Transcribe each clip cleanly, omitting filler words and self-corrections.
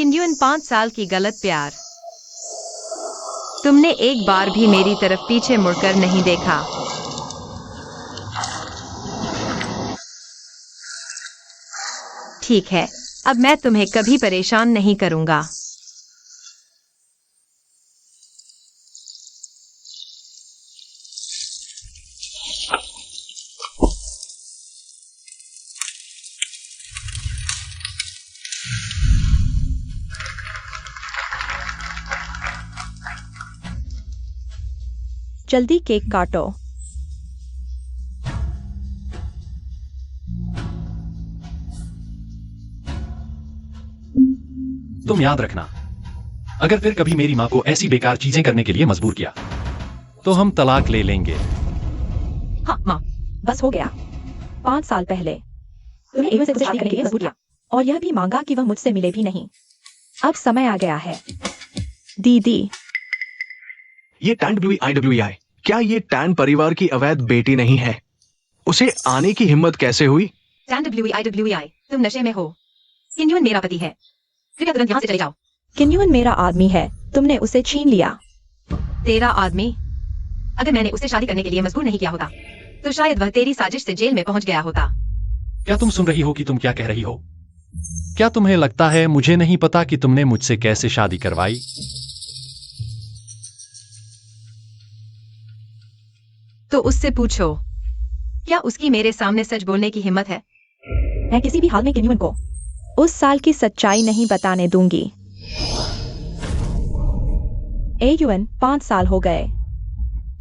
Kinyoun 5 साल की गलत प्यार। तुमने एक बार भी मेरी तरफ पीछे मुड़कर नहीं देखा। ठीक है, अब मैं तुम्हें कभी परेशान नहीं करूंगा। जल्दी केक काटो। तुम याद रखना, अगर फिर कभी मेरी माँ को ऐसी बेकार चीजें करने के लिए मजबूर किया तो हम तलाक ले लेंगे। हाँ माँ, बस हो गया। 5 साल पहले तुमने एवन से मुझे शादी करने के लिए मजबूर किया और यह भी मांगा कि वह मुझसे मिले भी नहीं। अब समय आ गया है। दीदी, ये टैन WIWEI, क्या ये टैन परिवार की अवैध बेटी नहीं है? उसे आने की हिम्मत कैसे हुई? टैन WIWEI, तुम नशे में हो। किन्युन मेरा पति है, कृपया तुरंत यहाँ से चले जाओ। किन्युन मेरा आदमी है, तुमने उसे छीन लिया। तेरा आदमी? अगर मैंने उसे शादी करने के लिए मजबूर नहीं किया होता तो शायद वह तेरी साजिश से जेल में पहुंच गया होता। क्या तुम सुन रही हो कि तुम क्या कह रही हो? क्या तुम्हें लगता है मुझे नहीं पता कि तुमने मुझसे कैसे शादी करवाई? तो उससे पूछो, क्या उसकी मेरे सामने सच बोलने की हिम्मत है? मैं किसी भी हाल में किन्युन को उस साल की सच्चाई नहीं बताने दूंगी। एयुन, 5 साल हो गए।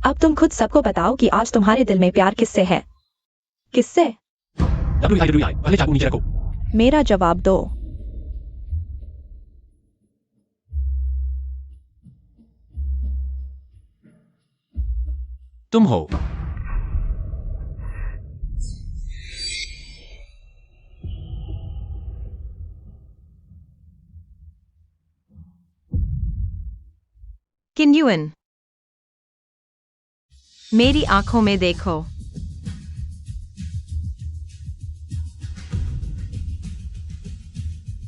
अब तुम खुद सबको बताओ कि आज तुम्हारे दिल में प्यार किससे है? किससे? WIWEI, पहले चाकू नीचे रखो। मेरा जवाब दो। तुम हो। किन्युन, मेरी आंखों में देखो।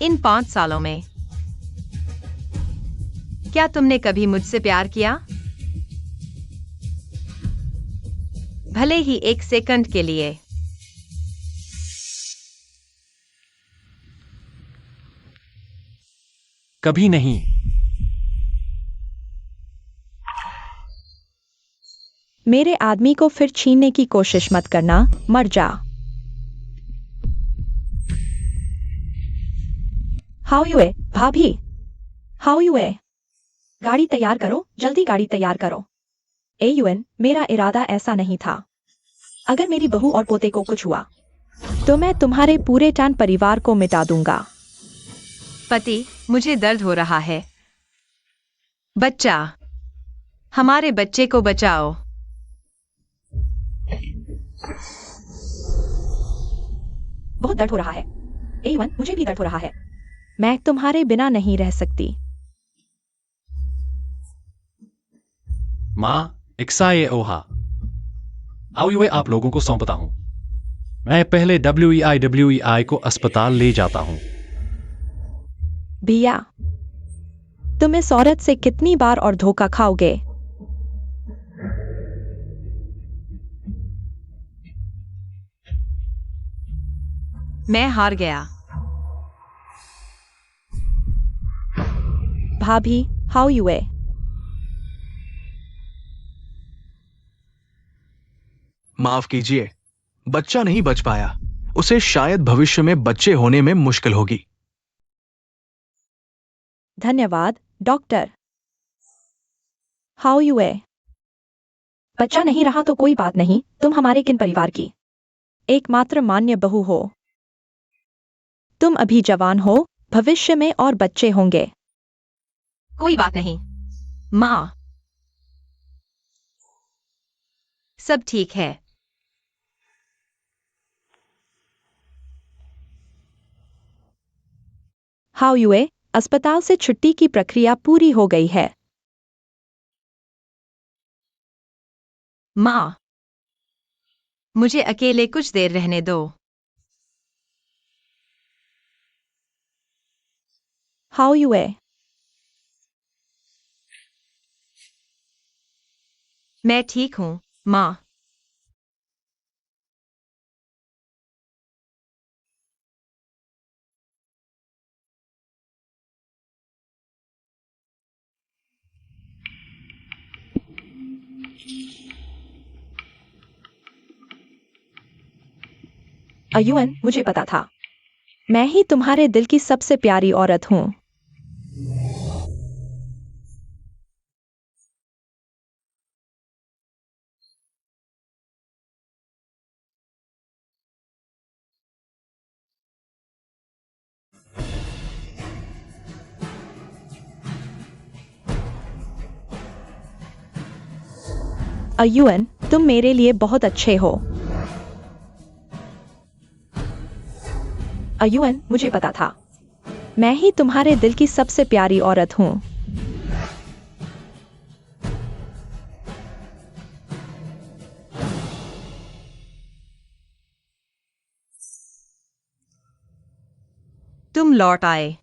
इन 5 सालों में क्या तुमने कभी मुझसे प्यार किया? भले ही 1 सेकंड के लिए। कभी नहीं। मेरे आदमी को फिर छीनने की कोशिश मत करना, मर जा। हाउ यू ए भाभी? How U A? गाड़ी तैयार करो, जल्दी गाड़ी तैयार करो। एयुन, मेरा इरादा ऐसा नहीं था। अगर मेरी बहू और पोते को कुछ हुआ तो मैं तुम्हारे पूरे टैन परिवार को मिटा दूंगा। पति, मुझे दर्द हो रहा है। बच्चा, हमारे बच्चे को बचाओ। बहुत दर्द हो रहा है। एयुन, मुझे भी दर्द हो रहा है। मैं तुम्हारे बिना नहीं रह सकती। माँ, इक्साए ओहा। आउयुए आप लोगों को सौंपता हूं। मैं पहले WEI को अस्पताल ले जाता हूं। भैया, तुम इस औरत से कितनी बार और धोखा खाओगे? मैं हार गया। भाभी, हाउ यू ए? माफ कीजिए, बच्चा नहीं बच पाया। उसे शायद भविष्य में बच्चे होने में मुश्किल होगी। धन्यवाद डॉक्टर। How U A? बच्चा नहीं रहा तो कोई बात नहीं, तुम हमारे किन परिवार की एकमात्र मान्य बहू हो। तुम अभी जवान हो, भविष्य में और बच्चे होंगे। कोई बात नहीं माँ, सब ठीक है। How U A? अस्पताल से छुट्टी की प्रक्रिया पूरी हो गई है। माँ, मुझे अकेले कुछ देर रहने दो। How you है? मैं ठीक हूँ, माँ। अयुन, मुझे पता था। मैं ही तुम्हारे दिल की सबसे प्यारी औरत हूँ। अयुन, तुम मेरे लिए बहुत अच्छे हो। अयुन, मुझे पता था। मैं ही तुम्हारे दिल की सबसे प्यारी औरत हूँ। तुम लौट आए।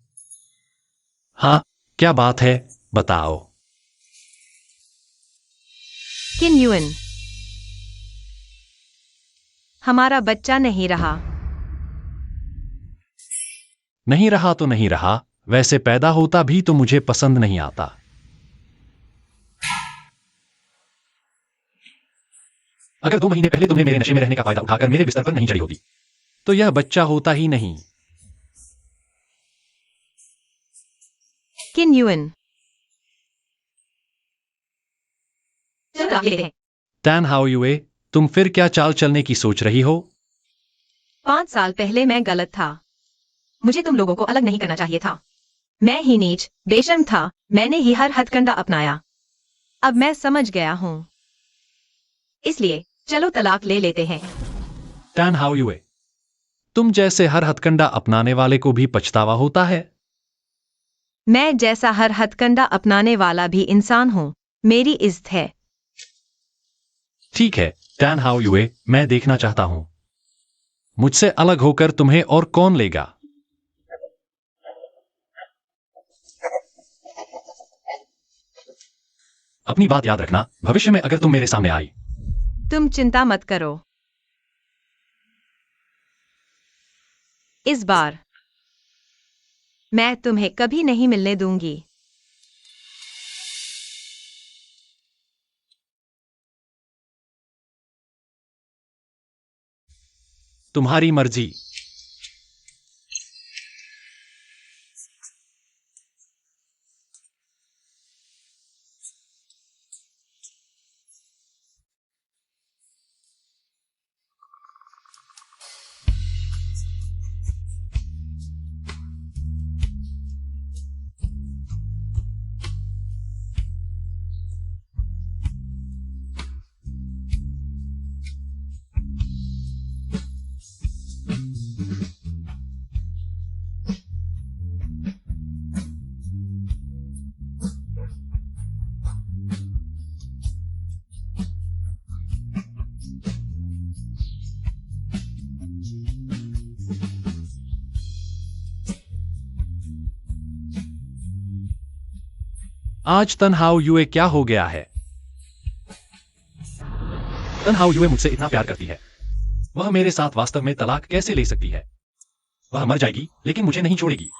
हाँ, क्या बात है, बताओ। किन युन, हमारा बच्चा नहीं रहा। नहीं रहा तो नहीं रहा, वैसे पैदा होता भी तो मुझे पसंद नहीं आता। अगर 2 महीने पहले तुमने मेरे नशे में रहने का फायदा उठाकर मेरे बिस्तर पर नहीं चढ़ी होती तो यह बच्चा होता ही नहीं। किन युन, चलो तलाक ले लेते हैं। टैन हाउ यूए, तुम फिर क्या चाल चलने की सोच रही हो? 5 साल पहले मैं गलत था। मुझे तुम लोगों को अलग नहीं करना चाहिए था। मैं ही नीच, बेशर्म था। मैंने ही हर हथकंडा अपनाया। अब मैं समझ गया हूँ। इसलिए चलो तलाक ले लेते हैं। टैन हाउ यूए, तुम जैसे हर हथकंडा अपनाने वाले को भी पछतावा होता है। मैं जैसा हर हथकंडा अपनाने वाला भी इंसान हूँ। मेरी इज्जत है। ठीक है टैन हाउ यूए, मैं देखना चाहता हूं मुझसे अलग होकर तुम्हें और कौन लेगा। अपनी बात याद रखना, भविष्य में अगर तुम मेरे सामने आई। तुम चिंता मत करो। इस बार मैं तुम्हें कभी नहीं मिलने दूंगी। तुम्हारी मर्जी। आज तन्हाउ यूए क्या हो गया है? तन्हाउ यूए मुझसे इतना प्यार करती है, वह मेरे साथ वास्तव में तलाक कैसे ले सकती है? वह मर जाएगी लेकिन मुझे नहीं छोड़ेगी।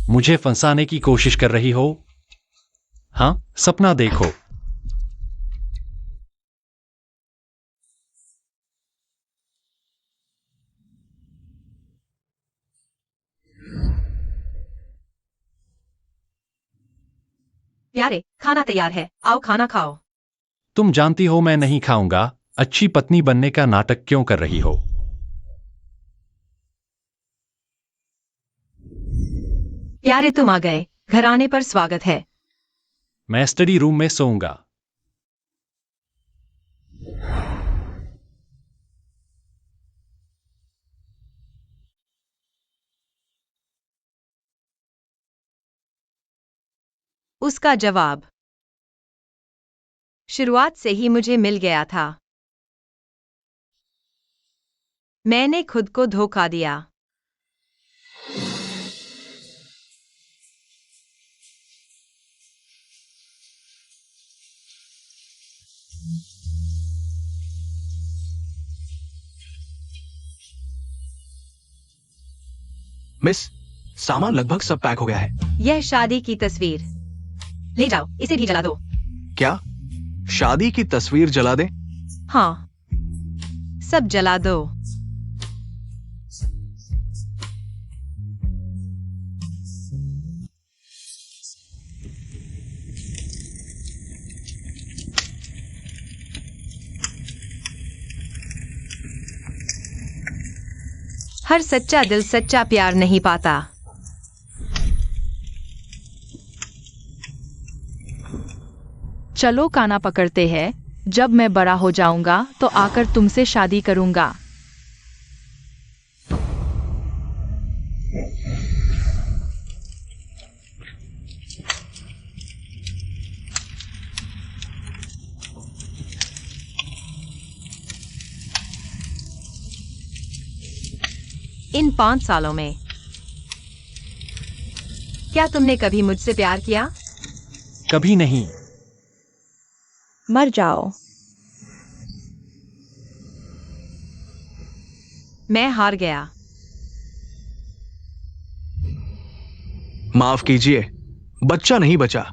मुझे फंसाने की कोशिश कर रही हो? हाँ, सपना देखो। प्यारे, खाना तैयार है, आओ खाना खाओ। तुम जानती हो मैं नहीं खाऊंगा। अच्छी पत्नी बनने का नाटक क्यों कर रही हो? प्यारे तुम आ गए, घर आने पर स्वागत है। मैं स्टडी रूम में सोऊंगा। उसका जवाब शुरुआत से ही मुझे मिल गया था। मैंने खुद को धोखा दिया। मिस, सामान लगभग सब पैक हो गया है। यह शादी की तस्वीर, ले जाओ, इसे भी जला दो। क्या शादी की तस्वीर जला दें? हाँ, सब जला दो। हर सच्चा दिल सच्चा प्यार नहीं पाता। चलो काना पकड़ते हैं, जब मैं बड़ा हो जाऊंगा तो आकर तुमसे शादी करूंगा। इन 5 सालों में क्या तुमने कभी मुझसे प्यार किया? कभी नहीं। मर जाओ। मैं हार गया। माफ कीजिए, बच्चा नहीं बचा।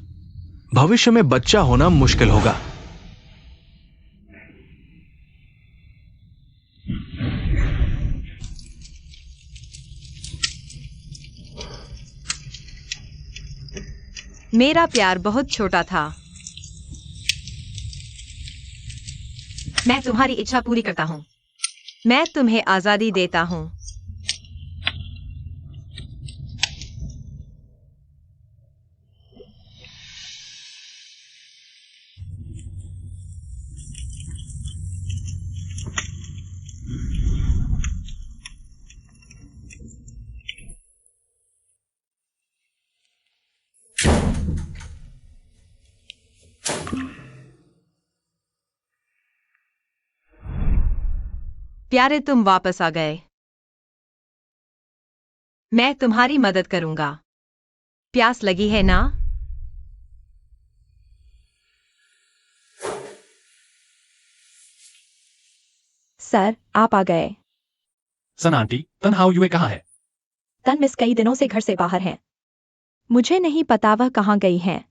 भविष्य में बच्चा होना मुश्किल होगा। मेरा प्यार बहुत छोटा था। मैं तुम्हारी इच्छा पूरी करता हूं। मैं तुम्हें आजादी देता हूं। प्यारे, तुम वापस आ गए। मैं तुम्हारी मदद करूंगा। प्यास लगी है ना? सर, आप आ गए। सन आंटी, तन हाउ युए कहाँ है? तन मिस कई दिनों से घर से बाहर हैं। मुझे नहीं पता वह कहाँ गई हैं।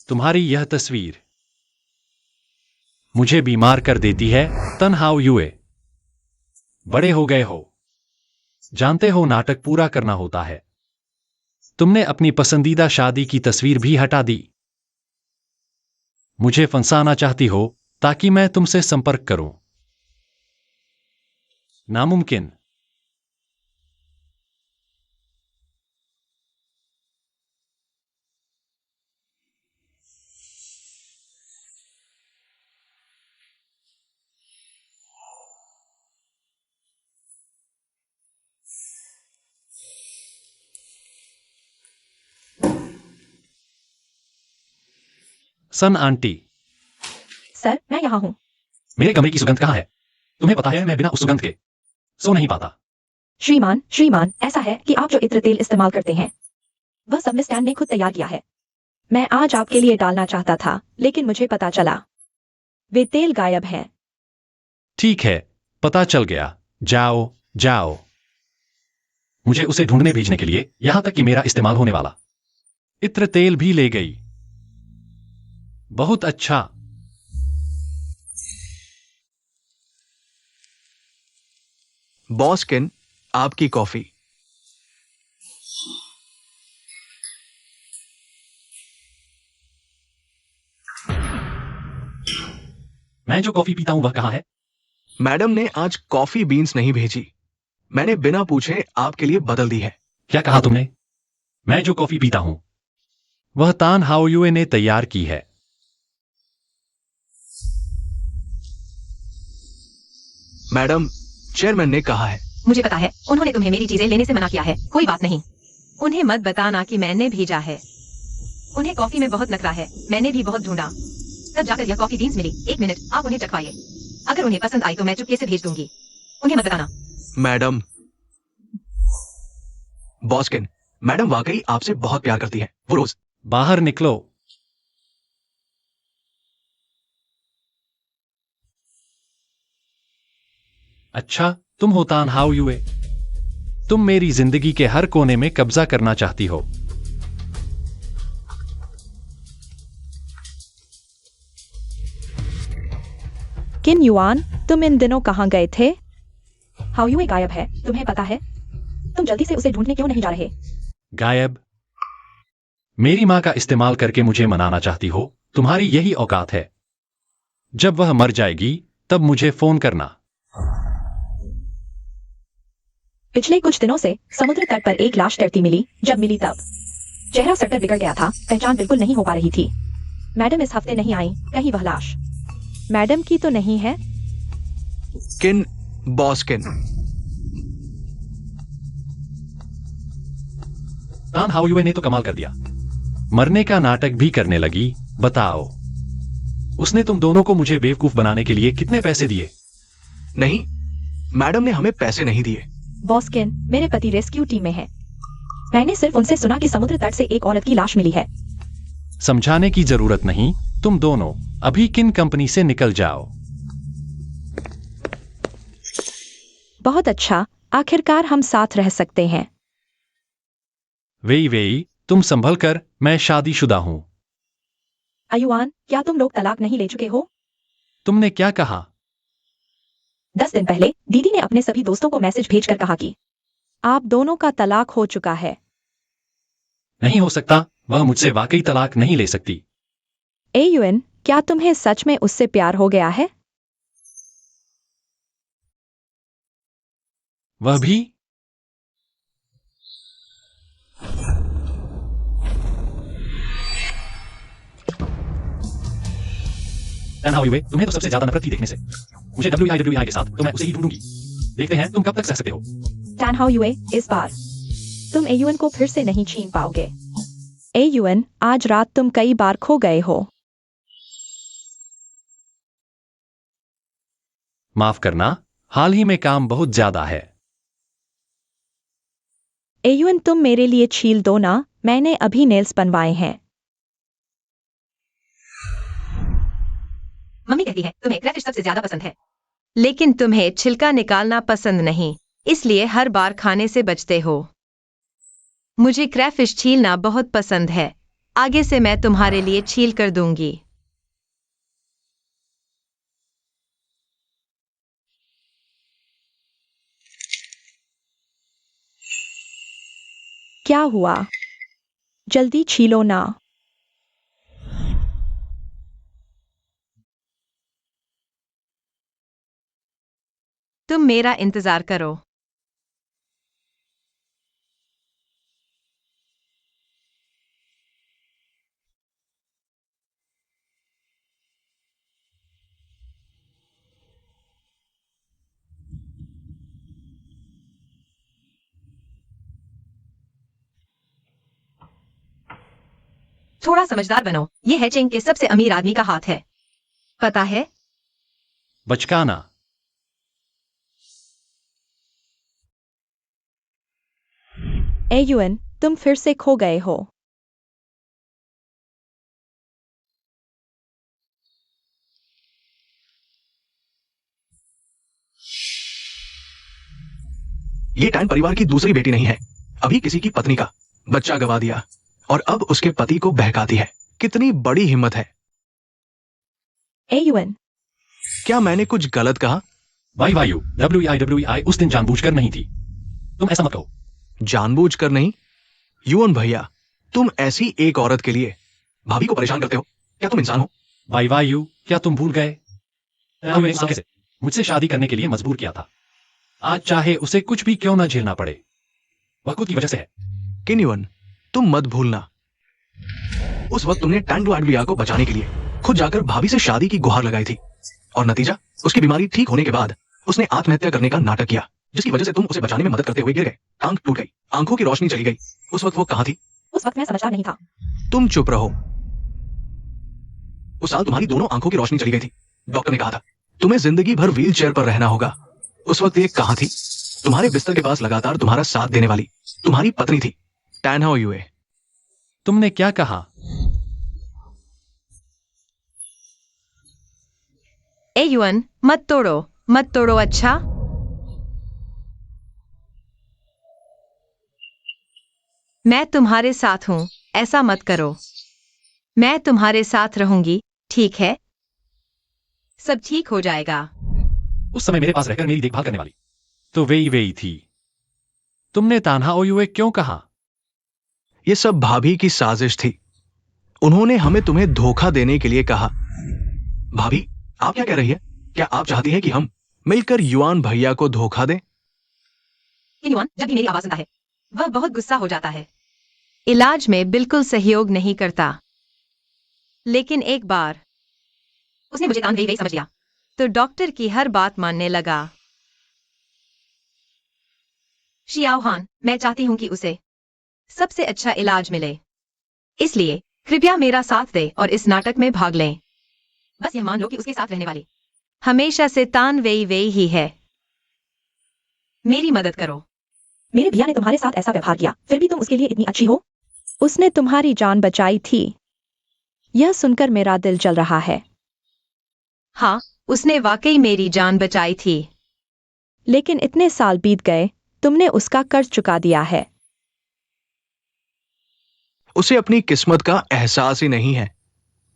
तुम्हारी यह तस्वीर मुझे बीमार कर देती है। तन हाउ युए, बड़े हो गए हो। जानते हो, नाटक पूरा करना होता है। तुमने अपनी पसंदीदा शादी की तस्वीर भी हटा दी। मुझे फंसाना चाहती हो ताकि मैं तुमसे संपर्क करूं। नामुमकिन। सन आंटी, सर, मैं यहाँ हूँ। मेरे कमरे की सुगंध कहाँ है? तुम्हें पता है, मैं बिना उस सुगंध के सो नहीं पाता। श्रीमान, ऐसा है कि आप जो इत्र तेल इस्तेमाल करते हैं वह सब मिस टैन ने खुद तैयार किया है। मैं आज आपके लिए डालना चाहता था, लेकिन मुझे पता चला वे तेल गायब हैं। ठीक है, पता चल गया। जाओ जाओ। मुझे उसे ढूंढने भेजने के लिए, यहां तक कि मेरा इस्तेमाल होने वाला इत्र तेल भी ले गई। बहुत अच्छा। बॉसकिन, आपकी कॉफी। मैं जो कॉफी पीता हूं वह कहाँ है? मैडम ने आज कॉफी बीन्स नहीं भेजी। मैंने बिना पूछे आपके लिए बदल दी है। क्या कहा तुमने? मैं जो कॉफी पीता हूं वह तान हाउ युए ने तैयार की है। मैडम, चेयरमैन ने कहा है। मुझे पता है, उन्होंने तुम्हें मेरी चीजें लेने से मना किया है। कोई बात नहीं, उन्हें मत बताना कि मैंने भेजा है। उन्हें कॉफी में बहुत नखरा है। मैंने भी बहुत ढूंढा, तब जाकर यह कॉफी बीन्स मिली। 1 मिनट, आप उन्हें चखवाइए। अगर उन्हें पसंद आई तो मैं चुपके से भेज दूंगी। उन्हें मत बताना। मैडम, बॉस्किन, मैडम वाकई आपसे बहुत प्यार करती है। वो रोज बाहर निकलो। अच्छा, तुम हो तान हाउ यूए। तुम मेरी जिंदगी के हर कोने में कब्जा करना चाहती हो। किन युआन, तुम इन दिनों कहाँ गए थे? हाउ यूए गायब है, तुम्हें पता है? तुम जल्दी से उसे ढूंढने क्यों नहीं जा रहे? गायब? मेरी मां का इस्तेमाल करके मुझे मनाना चाहती हो? तुम्हारी यही औकात है। जब वह मर जाएगी तब मुझे फोन करना। पिछले कुछ दिनों से समुद्र तट पर एक लाश तैरती मिली। जब मिली तब चेहरा सटकर बिगड़ गया था, पहचान बिल्कुल नहीं हो पा रही थी। मैडम इस हफ्ते नहीं आई, कहीं वह लाश मैडम की तो नहीं है? किन, बॉस्किन। तान हाउ यूए ने तो कमाल कर दिया। मरने का नाटक भी करने लगी। बताओ, उसने तुम दोनों को मुझे बेवकूफ बनाने के लिए कितने पैसे दिए? नहीं, मैडम ने हमें पैसे नहीं दिए। बॉस्किन, मेरे पति रेस्क्यू टीम में है। मैंने सिर्फ उनसे सुना कि समुद्र तट से एक औरत की लाश मिली है। समझाने की जरूरत नहीं। तुम दोनों अभी किन कंपनी से निकल जाओ। बहुत अच्छा, आखिरकार हम साथ रह सकते हैं। वेई वेई, तुम संभल कर, मैं शादीशुदा हूं। अयुआन, क्या तुम लोग तलाक नहीं ले चुके हो? तुमने क्या कहा? 10 दिन पहले दीदी ने अपने सभी दोस्तों को मैसेज भेजकर कहा कि आप दोनों का तलाक हो चुका है। नहीं हो सकता, वह मुझसे वाकई तलाक नहीं ले सकती। एयुएन, क्या तुम्हें सच में उससे प्यार हो गया है? वह भी? तान हाउ यूए, तुम्हें तो सबसे ज्यादा नफरत थी देखने से। मुझे WIWI के साथ, तो मैं उसे ही ढूंढूंगी। देखते हैं तुम कब तक सह सकते हो। टैन हाउ यूए, इस बार तुम एयुएन को फिर से नहीं छीन पाओगे। एयुएन, आज रात तुम कई बार खो गए हो। माफ करना, हाल ही में काम बहुत ज्यादा है। एयुएन, तुम मेरे लिए छील दो ना, मैंने अभी नेल्स बनवाए हैं। मम्मी कहती है तुम्हें क्रैफिश सबसे ज्यादा पसंद है, लेकिन तुम्हें छिलका निकालना पसंद नहीं, इसलिए हर बार खाने से बचते हो। मुझे क्रैफिश छीलना बहुत पसंद है। आगे से मैं तुम्हारे लिए छील कर दूंगी। क्या हुआ? जल्दी छीलो ना। तुम मेरा इंतजार करो। थोड़ा समझदार बनो। ये है चेंग के सबसे अमीर आदमी का हाथ है, पता है? बचकाना। एयुएन, तुम फिर से खो गए हो। ये टैन परिवार की दूसरी बेटी नहीं है, अभी किसी की पत्नी का बच्चा गवा दिया और अब उसके पति को बहकाती है। कितनी बड़ी हिम्मत है। एयुएन, क्या मैंने कुछ गलत कहा? वाई वायु, WIWI उस दिन जानबूझकर नहीं थी। तुम ऐसा मत कहो। जानबूझकर नहीं। युवन भैया, तुम ऐसी एक औरत के लिए भाभी को परेशान करते हो? क्या तुम इंसान हो? वाई वायु, क्या तुम भूल गए? मैंने आगे से मुझसे शादी करने के लिए मजबूर किया था। आज चाहे उसे कुछ भी क्यों ना झेलना पड़े, वह खुद की वजह से है। किन युवन, तुम मत भूलना, उस वक्त तुमने टैन डुआडविया को बचाने के लिए खुद जाकर भाभी से शादी की गुहार लगाई थी और नतीजा, उसकी बीमारी ठीक होने के बाद उसने आत्महत्या करने का नाटक किया, जिसकी वजह से तुम उसे बचाने में मदद करते हुए गिर गए। टांग टूट गई, आंखों की रोशनी चली गई। उस वक्त वो कहां थी? उस वक्त मैं समझदार नहीं था। तुम चुप रहो। उस साल तुम्हारी दोनों आंखों की रोशनी चली गई थी। डॉक्टर ने कहा था तुम्हें जिंदगी भर व्हील चेयर पर रहना होगा। उस वक्त ये कहां थी? तुम्हारे बिस्तर के पास लगातार तुम्हारा साथ देने वाली तुम्हारी पत्नी थी, टैन हाउ यू। तुमने क्या कहा? ए युएन, मत तोड़ो अच्छा। मैं तुम्हारे साथ हूं, ऐसा मत करो। मैं तुम्हारे साथ रहूंगी, ठीक है? सब ठीक हो जाएगा। उस समय मेरे पास रहकर मेरी देखभाल करने वाली तो वेई थी। तुमने तान्हा ओयुए क्यों कहा? ये सब भाभी की साजिश थी। उन्होंने हमें तुम्हें धोखा देने के लिए कहा। भाभी, आप क्या कह रही है? क्या आप चाहती हैं कि हम मिलकर युआन भैया को धोखा दें? युआन जब भी मेरी आवाज सुनता है, वह बहुत गुस्सा हो जाता है। इलाज में बिल्कुल सहयोग नहीं करता। लेकिन एक बार उसने मुझे तान वेई समझ लिया, तो डॉक्टर की हर बात मानने लगा। शियाओहान, मैं चाहती हूं कि उसे सबसे अच्छा इलाज मिले। इसलिए कृपया मेरा साथ दे और इस नाटक में भाग लें। बस यह मान लो कि उसके साथ रहने वाले हमेशा से तान वेई ही है। मेरी मदद करो। मेरे भैया ने तुम्हारे साथ ऐसा व्यवहार किया, फिर भी तुम उसके लिए इतनी अच्छी हो। उसने तुम्हारी जान बचाई थी। यह सुनकर मेरा दिल जल रहा है। हाँ, उसने वाकई मेरी जान बचाई थी। लेकिन इतने साल बीत गए, तुमने उसका कर्ज चुका दिया है। उसे अपनी किस्मत का एहसास ही नहीं है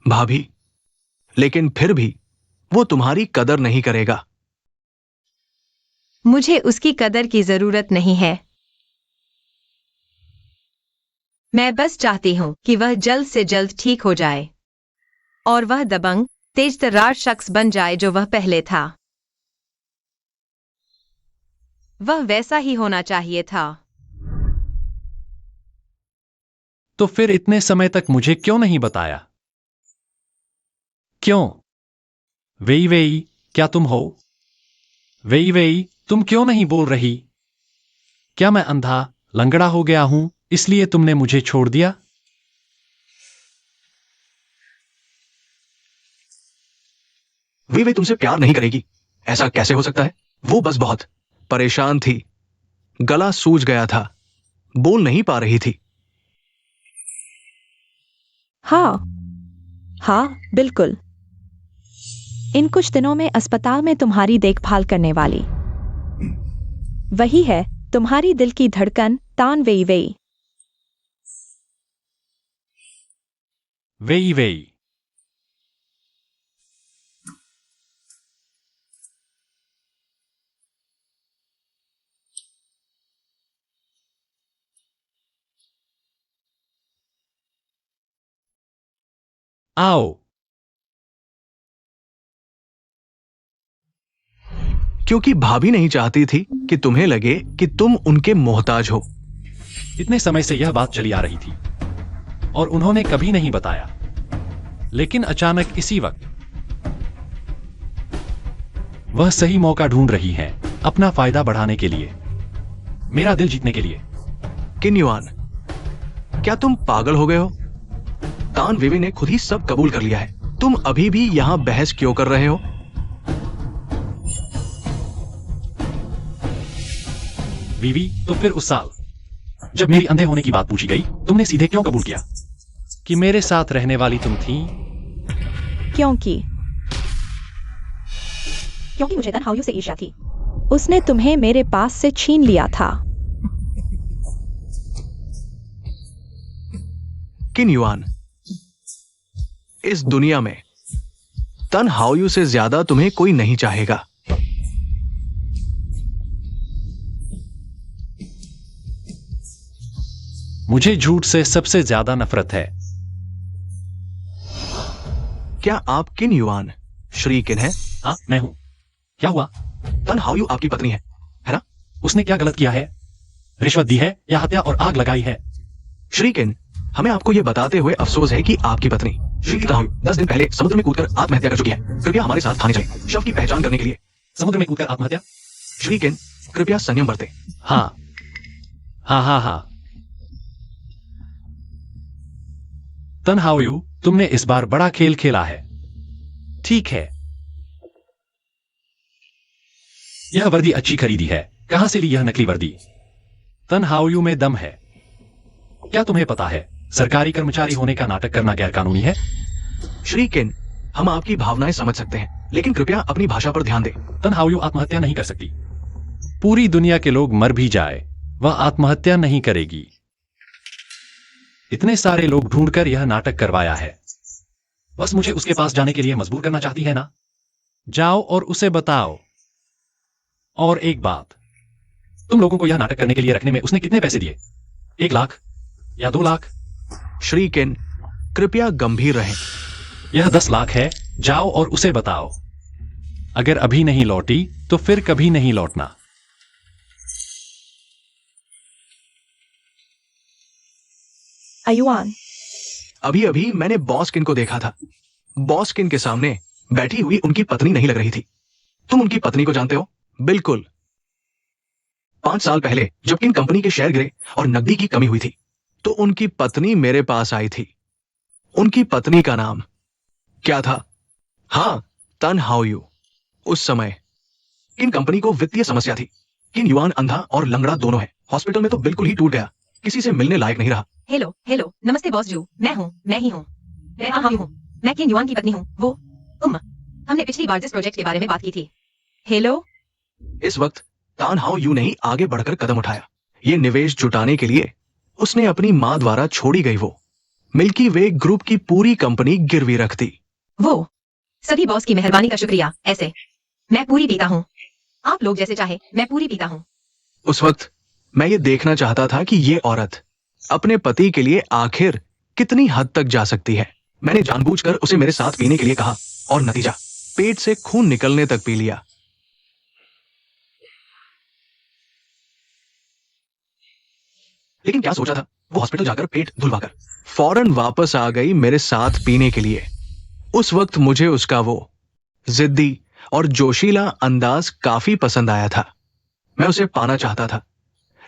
भाभी। लेकिन फिर भी वो तुम्हारी कदर नहीं करेगा। मुझे उसकी कदर की जरूरत नहीं है। मैं बस चाहती हूं कि वह जल्द से जल्द ठीक हो जाए और वह दबंग, तेज तर्रार शख्स बन जाए जो वह पहले था। वह वैसा ही होना चाहिए था। तो फिर इतने समय तक मुझे क्यों नहीं बताया? क्यों? वेई, क्या तुम हो? वेई, तुम क्यों नहीं बोल रही? क्या मैं अंधा, लंगड़ा हो गया हूं, इसलिए तुमने मुझे छोड़ दिया? वे तुमसे प्यार नहीं करेगी, ऐसा कैसे हो सकता है? वो बस बहुत परेशान थी। गला सूज गया था, बोल नहीं पा रही थी। हाँ, बिल्कुल। इन कुछ दिनों में अस्पताल में तुम्हारी देखभाल करने वाली वही है, तुम्हारी दिल की धड़कन तान वेई। वेई। आओ। क्योंकि भाभी नहीं चाहती थी कि तुम्हें लगे कि तुम उनके मोहताज हो। इतने समय से यह बात चली आ रही थी और उन्होंने कभी नहीं बताया। लेकिन अचानक इसी वक्त वह सही मौका ढूंढ रही है अपना फायदा बढ़ाने के लिए, मेरा दिल जीतने के लिए। किन युआन, क्या तुम पागल हो गए हो? तान वेवी ने खुद ही सब कबूल कर लिया है। तुम अभी भी यहां बहस क्यों कर रहे हो? वीवी, तो फिर उस साल जब मेरी अंधे होने की बात पूछी गई, तुमने सीधे क्यों कबूल किया कि मेरे साथ रहने वाली तुम थी? क्योंकि मुझे तन हाउ यू से ईर्ष्या थी। उसने तुम्हें मेरे पास से छीन लिया था। किन युआन, इस दुनिया में तन हाओयू से ज्यादा तुम्हें कोई नहीं चाहेगा। मुझे झूठ से सबसे ज्यादा नफरत है। क्या आप किन युआन श्री किन है? हाँ, मैं हूं। क्या हुआ? तन हाओयू आपकी पत्नी है ना? उसने क्या गलत किया है? रिश्वत दी है या हत्या और आग लगाई है? श्री किन, हमें आपको यह बताते हुए अफसोस है कि आपकी पत्नी श्री ताओ 10 दिन पहले समुद्र में कूदकर आत्महत्या कर चुकी है। कृपया हमारे साथ थाने चलें शव की पहचान करने के लिए। समुद्र में कूदकर आत्महत्या? श्री किन, कृपया संयम बरतें। हाँ। तन हाओयू, तुमने इस बार बड़ा खेल खेला है। ठीक है, यह वर्दी अच्छी खरीदी है। कहां से ली यह नकली वर्दी? तन हाओयू में दम है। क्या तुम्हें पता है सरकारी कर्मचारी होने का नाटक करना गैरकानूनी है? श्री किन, हम आपकी भावनाएं समझ सकते हैं, लेकिन कृपया अपनी भाषा पर ध्यान दें। तन हाओयू आत्महत्या नहीं कर सकती। पूरी दुनिया के लोग मर भी जाए, वह आत्महत्या नहीं करेगी। इतने सारे लोग ढूंढकर यह नाटक करवाया है। बस मुझे उसके पास जाने के लिए मजबूर करना चाहती है ना? जाओ और उसे बताओ। और एक बात, तुम लोगों को यह नाटक करने के लिए रखने में उसने कितने पैसे दिए? 1 लाख या 2 लाख? श्री किन, कृपया गंभीर रहें। यह 10 लाख है। जाओ और उसे बताओ। अगर अभी नहीं लौटी तो फिर कभी नहीं लौटना। आयुआन, अभी अभी मैंने बॉस किन को देखा था। बॉस किन के सामने बैठी हुई उनकी पत्नी नहीं लग रही थी। तुम उनकी पत्नी को जानते हो? बिल्कुल। 5 साल पहले जब किन कंपनी के शेयर गिरे और नकदी की कमी हुई थी, तो उनकी पत्नी मेरे पास आई थी। उनकी पत्नी का नाम क्या था? हाँ, तन हाओयू। उस समय किन कंपनी को वित्तीय समस्या थी। किन युआन अंधा और लंगड़ा दोनों है। हॉस्पिटल में तो बिल्कुल ही टूट गया, किसी से मिलने लायक नहीं रहा। हेलो हेलो, नमस्ते बॉस जू। मैं ही हूँ। मैं हाओयू हूँ। मैं किन युआन की पत्नी हूँ। वो हमने पिछली बार जिस प्रोजेक्ट के बारे में बात की थी। हेलो। इस वक्त तान हाओयू ने आगे बढ़कर कदम उठाया। ये निवेश जुटाने के लिए उसने अपनी मां द्वारा छोड़ी गई वो मिल्की वे ग्रुप की पूरी कंपनी गिरवी रख दी। वो सभी बॉस की मेहरबानी का शुक्रिया। ऐसे मैं पूरी पीता हूँ। आप लोग जैसे चाहे, मैं पूरी पीता हूँ। उस वक्त मैं ये देखना चाहता था कि ये औरत अपने पति के लिए आखिर कितनी हद तक जा सकती है। मैंने जानबूझकर उसे मेरे साथ पीने के लिए कहा और नतीजा, पेट से खून निकलने तक पी लिया। लेकिन क्या सोचा था? वो हॉस्पिटल जाकर पेट धुलवाकर फौरन वापस आ गई मेरे साथ पीने के लिए। उस वक्त मुझे उसका वो जिद्दी और जोशीला अंदाज काफी पसंद आया था। मैं उसे पाना चाहता था,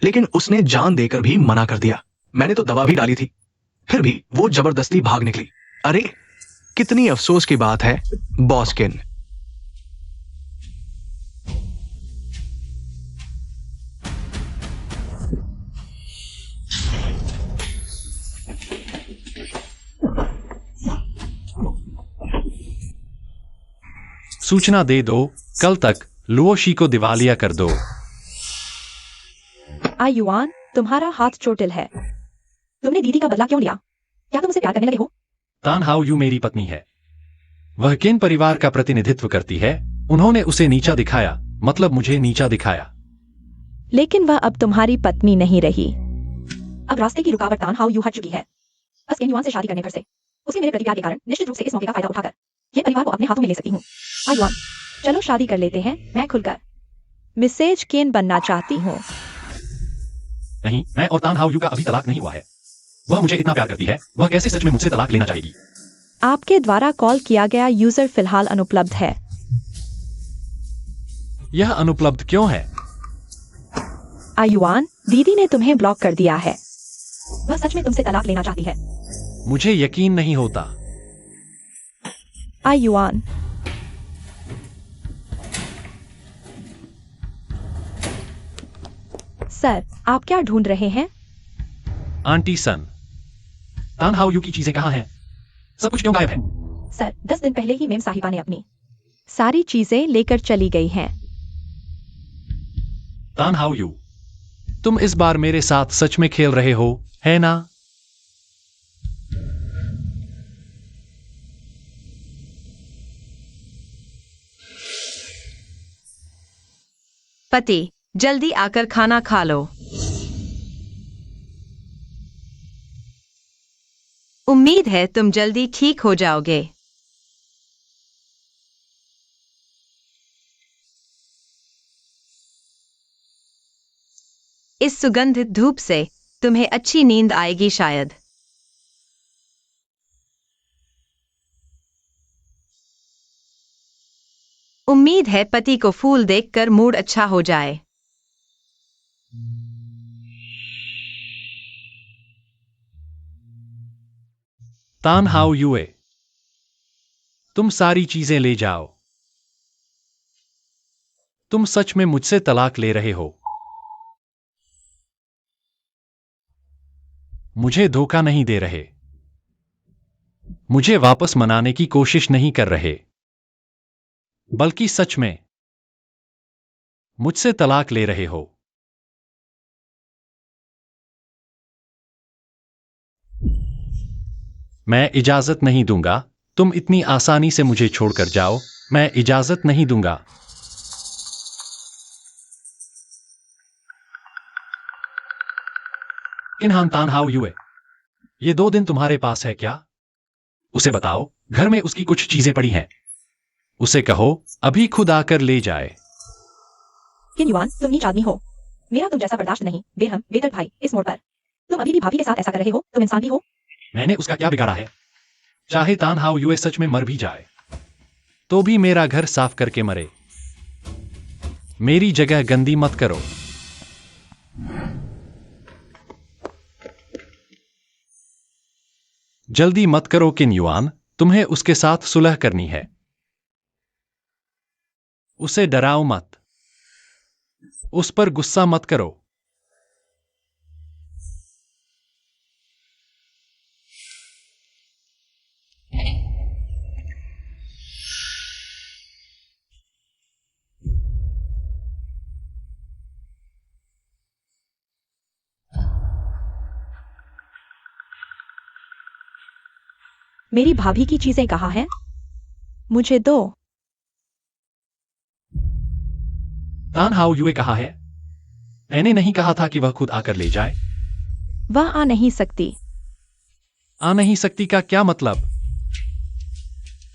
लेकिन उसने जान देकर भी मना कर दिया। मैंने तो दवा भी डाली थी, फिर भी वो जबरदस्ती भाग निकली। अरे, कितनी अफसोस की बात है बॉस्किन। सूचना दे दो, कल तक लुओशी को दिवालिया कर दो। आयुआन, तुम्हारा हाथ चोटिल है। तुमने दीदी का बदला क्यों लिया? क्या तुम उसे प्यार करने लगे हो? तान हाओयू मेरी पत्नी है। वह किन परिवार का प्रतिनिधित्व करती है। उन्होंने उसे नीचा दिखाया, मतलब मुझे नीचा दिखाया। लेकिन वह अब तुम्हारी पत्नी नहीं रही। अब रास्ते की रुकावट तान हाओयू हट चुकी है। बस किन युआन से शादी करने पर से उसे मेरे प्रति प्यार के कारण निश्चित रूप से इस मौके का फायदा उठाकर ये परिवार को अपने हाथों में ले सकती हूँ। आयुआन, चलो शादी कर लेते हैं, मैं खुलकर मिसेज केन बनना चाहती हूँ। नहीं, मैं और तान हाओयू का अभी तलाक नहीं हुआ है। वह मुझे इतना प्यार करती है, वह कैसे सच में मुझसे तलाक लेना चाहेगी? आपके द्वारा कॉल किया गया यूजर फिलहाल अनुपलब्ध है। यह अनुपलब्ध क्यों है? आयुआन, दीदी ने तुम्हें ब्लॉक कर दिया है। वह सच में तुमसे तलाक लेना चाहती है। मुझे यकीन नहीं होता। आयुआन, सर, आप क्या ढूंढ रहे हैं? आंटी सन, तान हाओयू की चीजें कहाँ हैं? सब कुछ क्यों गायब है? सर, 10 दिन पहले ही मेम साहिबा ने अपनी सारी चीजें लेकर चली गई हैं। तान हाओयू, तुम इस बार मेरे साथ सच में खेल रहे हो, है ना? पति, जल्दी आकर खाना खा लो। उम्मीद है तुम जल्दी ठीक हो जाओगे। इस सुगंधित धूप से तुम्हें अच्छी नींद आएगी शायद। उम्मीद है पति को फूल देखकर मूड अच्छा हो जाए। तान हाओयूए, तुम सारी चीजें ले जाओ। तुम सच में मुझसे तलाक ले रहे हो? मुझे धोखा नहीं दे रहे? मुझे वापस मनाने की कोशिश नहीं कर रहे, बल्कि सच में मुझसे तलाक ले रहे हो? मैं इजाजत नहीं दूंगा। तुम इतनी आसानी से मुझे छोड़कर जाओ। मैं इजाजत नहीं दूंगा। किन्हान तान हाउ यूए, ये 2 दिन तुम्हारे पास है क्या? उसे बताओ घर में उसकी कुछ चीजें पड़ी हैं। उसे कहो अभी खुद आकर ले जाए। किन युआन, तुम नीच आदमी हो। मेरा तुम जैसा बर्दाश्त नहीं, बेरहम बेदर्द भाई इस मोड़ पर। तुम अभी भी भाभी के साथ ऐसा कर रहे हो, तुम इंसान भी हो। मैंने उसका क्या बिगाड़ा है? चाहे तान हाउ यूए सच में मर भी जाए तो भी मेरा घर साफ करके मरे। मेरी जगह गंदी मत करो। जल्दी मत करो किन युआन, तुम्हें उसके साथ सुलह करनी है। उसे डराओ मत। उस पर गुस्सा मत करो। मेरी भाभी की चीजें कहाँ हैं? मुझे दो। तान हाउ यूए कहा है? मैंने नहीं कहा था कि वह खुद आकर ले जाए। वह आ नहीं सकती। आ नहीं सकती का क्या मतलब?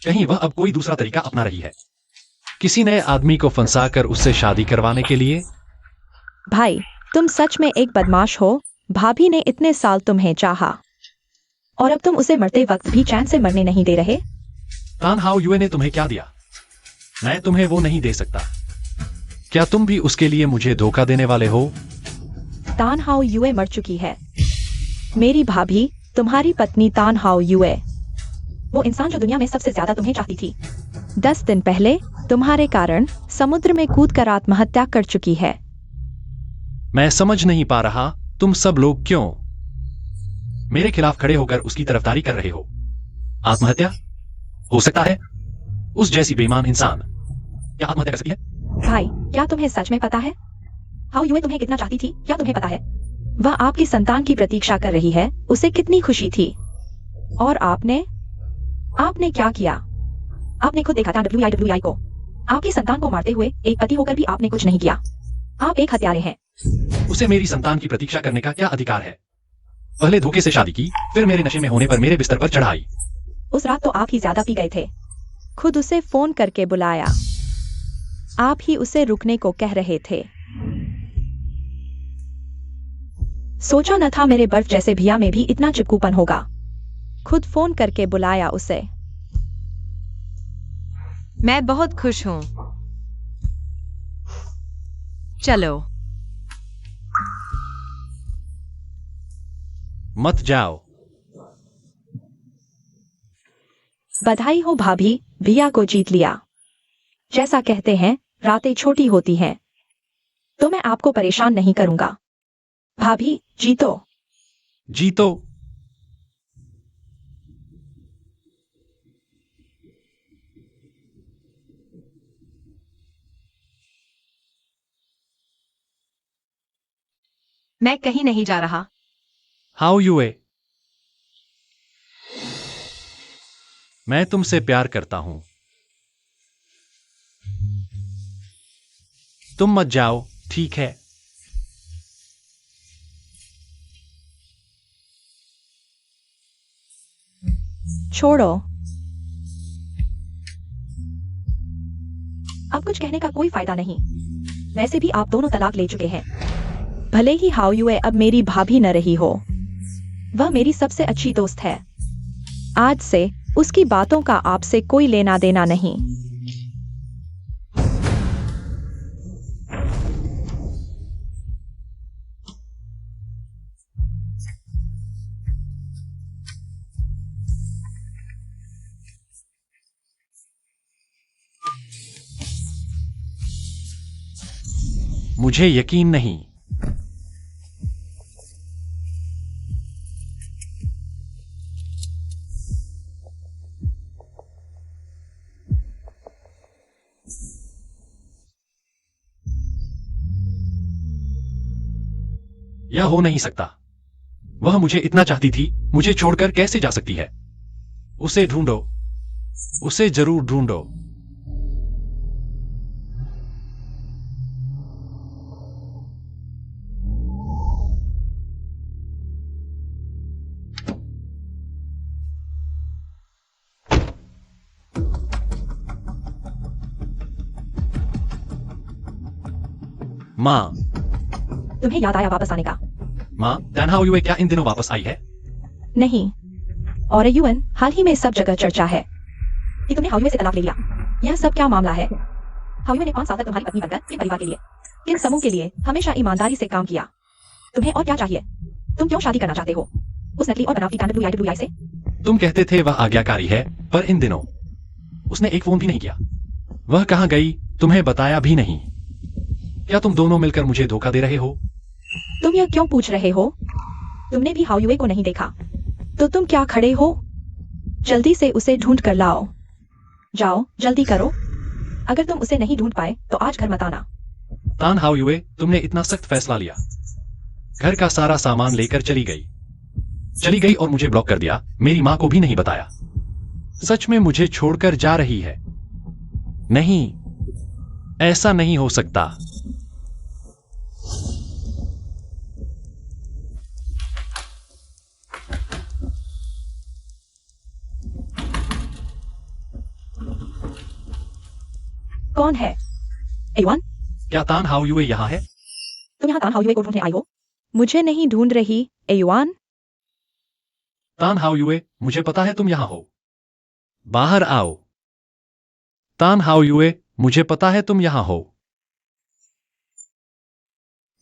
कहीं वह अब कोई दूसरा तरीका अपना रही है, किसी नए आदमी को फंसाकर उससे शादी करवाने के लिए? भाई, तुम सच में एक बदमाश हो। भाभी ने इतने साल तुम्हें चाहा और अब तुम उसे मरते वक्त भी चैन से मरने नहीं दे रहे। तान हाउ यूए ने तुम्हें क्या दिया? मैं तुम्हें वो नहीं दे सकता। क्या तुम भी उसके लिए मुझे धोखा देने वाले हो? तान हाउ यूए मर चुकी है। मेरी भाभी, तुम्हारी पत्नी तान हाउ यूए, वो इंसान जो दुनिया में सबसे ज्यादा तुम्हें चाहती थी, 10 दिन पहले तुम्हारे कारण समुद्र में कूदकर आत्महत्या कर चुकी है। मैं समझ नहीं पा रहा, तुम सब लोग क्यों मेरे खिलाफ खड़े होकर उसकी तरफदारी कर रहे हो? आत्महत्या? हो सकता है उस जैसी बेईमान इंसान क्या आत्महत्या कर सकती है? भाई, क्या तुम्हें सच में पता है हाउ यूए तुम्हें कितना चाहती थी? क्या तुम्हें पता है वह आपकी संतान की प्रतीक्षा कर रही है? उसे कितनी खुशी थी। और आपने क्या किया? आपने खुद देखा था WIWI को। आपकी संतान को मारते हुए एक पति होकर भी आपने कुछ नहीं किया। आप एक हत्यारे हैं। उसे मेरी संतान की प्रतीक्षा करने का क्या अधिकार है? पहले धोखे से शादी की, फिर मेरे नशे में होने पर मेरे बिस्तर पर चढ़ाई। उस रात तो आप ही ज्यादा पी गए थे। खुद उसे फोन करके बुलाया। आप ही उसे रुकने को कह रहे थे। सोचा न था मेरे बर्फ जैसे भिया में भी इतना चिपकूपन होगा। खुद फोन करके बुलाया उसे। मैं बहुत खुश हूं। चलो। मत जाओ। बधाई हो भाभी, भिया को जीत लिया। जैसा कहते हैं, रातें छोटी होती हैं। तो मैं आपको परेशान नहीं करूंगा। भाभी, जीतो। जीतो। मैं कहीं नहीं जा रहा। हाउ यूए, मैं तुमसे प्यार करता हूं। तुम मत जाओ, ठीक है? छोड़ो। अब कुछ कहने का कोई फायदा नहीं। वैसे भी आप दोनों तलाक ले चुके हैं। भले ही हाउ यूए अब मेरी भाभी न रही हो, वह मेरी सबसे अच्छी दोस्त है। आज से उसकी बातों का आपसे कोई लेना देना नहीं। मुझे यकीन नहीं। यह हो नहीं सकता। वह मुझे इतना चाहती थी, मुझे छोड़कर कैसे जा सकती है? उसे ढूंढो, उसे जरूर ढूंढो। माँ, तुम्हें याद आया वापस आने का? माँ, डैनहाओ क्या इन दिनों वापस आई है? नहीं। और यूएन, हाल ही में सब जगह चर्चा है कि तुमने हाउयुए से तलाक ले लिया। यह सब क्या मामला है? हाउयुए ने 5 साल तक तुम्हारी पत्नी बनकर अपने परिवार के लिए, इन समूह के लिए हमेशा ईमानदारी से काम किया। तुम्हें और क्या चाहिए? तुम क्यों शादी करना चाहते हो उस नकली और बनावटी WIWI से? तुम कहते थे वह आज्ञाकारी है, पर इन दिनों उसने एक फोन भी नहीं किया। वह कहाँ गई, तुम्हें बताया भी नहीं। क्या तुम दोनों मिलकर मुझे धोखा दे रहे हो? तुम यह क्यों पूछ रहे हो? तुमने भी हाउयुए को नहीं देखा, तो तुम क्या खड़े हो? जल्दी से उसे ढूंढ कर लाओ। जाओ, जल्दी करो। अगर तुम उसे नहीं ढूंढ पाए तो आज घर मत आना। तान हाओयुए, तुमने इतना सख्त फैसला लिया। घर का सारा सामान लेकर चली गई और मुझे ब्लॉक कर दिया। मेरी मां को भी नहीं बताया। सच में मुझे छोड़कर जा रही है? नहीं, ऐसा नहीं हो सकता। कौन है? एवान, क्या तान हाओयुए यहाँ है? तुम यहाँ तान हाउयुए को ढूंढने आई हो? मुझे नहीं ढूंढ रही, एवान। तान हाओयुए, मुझे पता है तुम यहाँ हो। बाहर आओ। तान हाओयुए, मुझे पता है तुम यहाँ हो।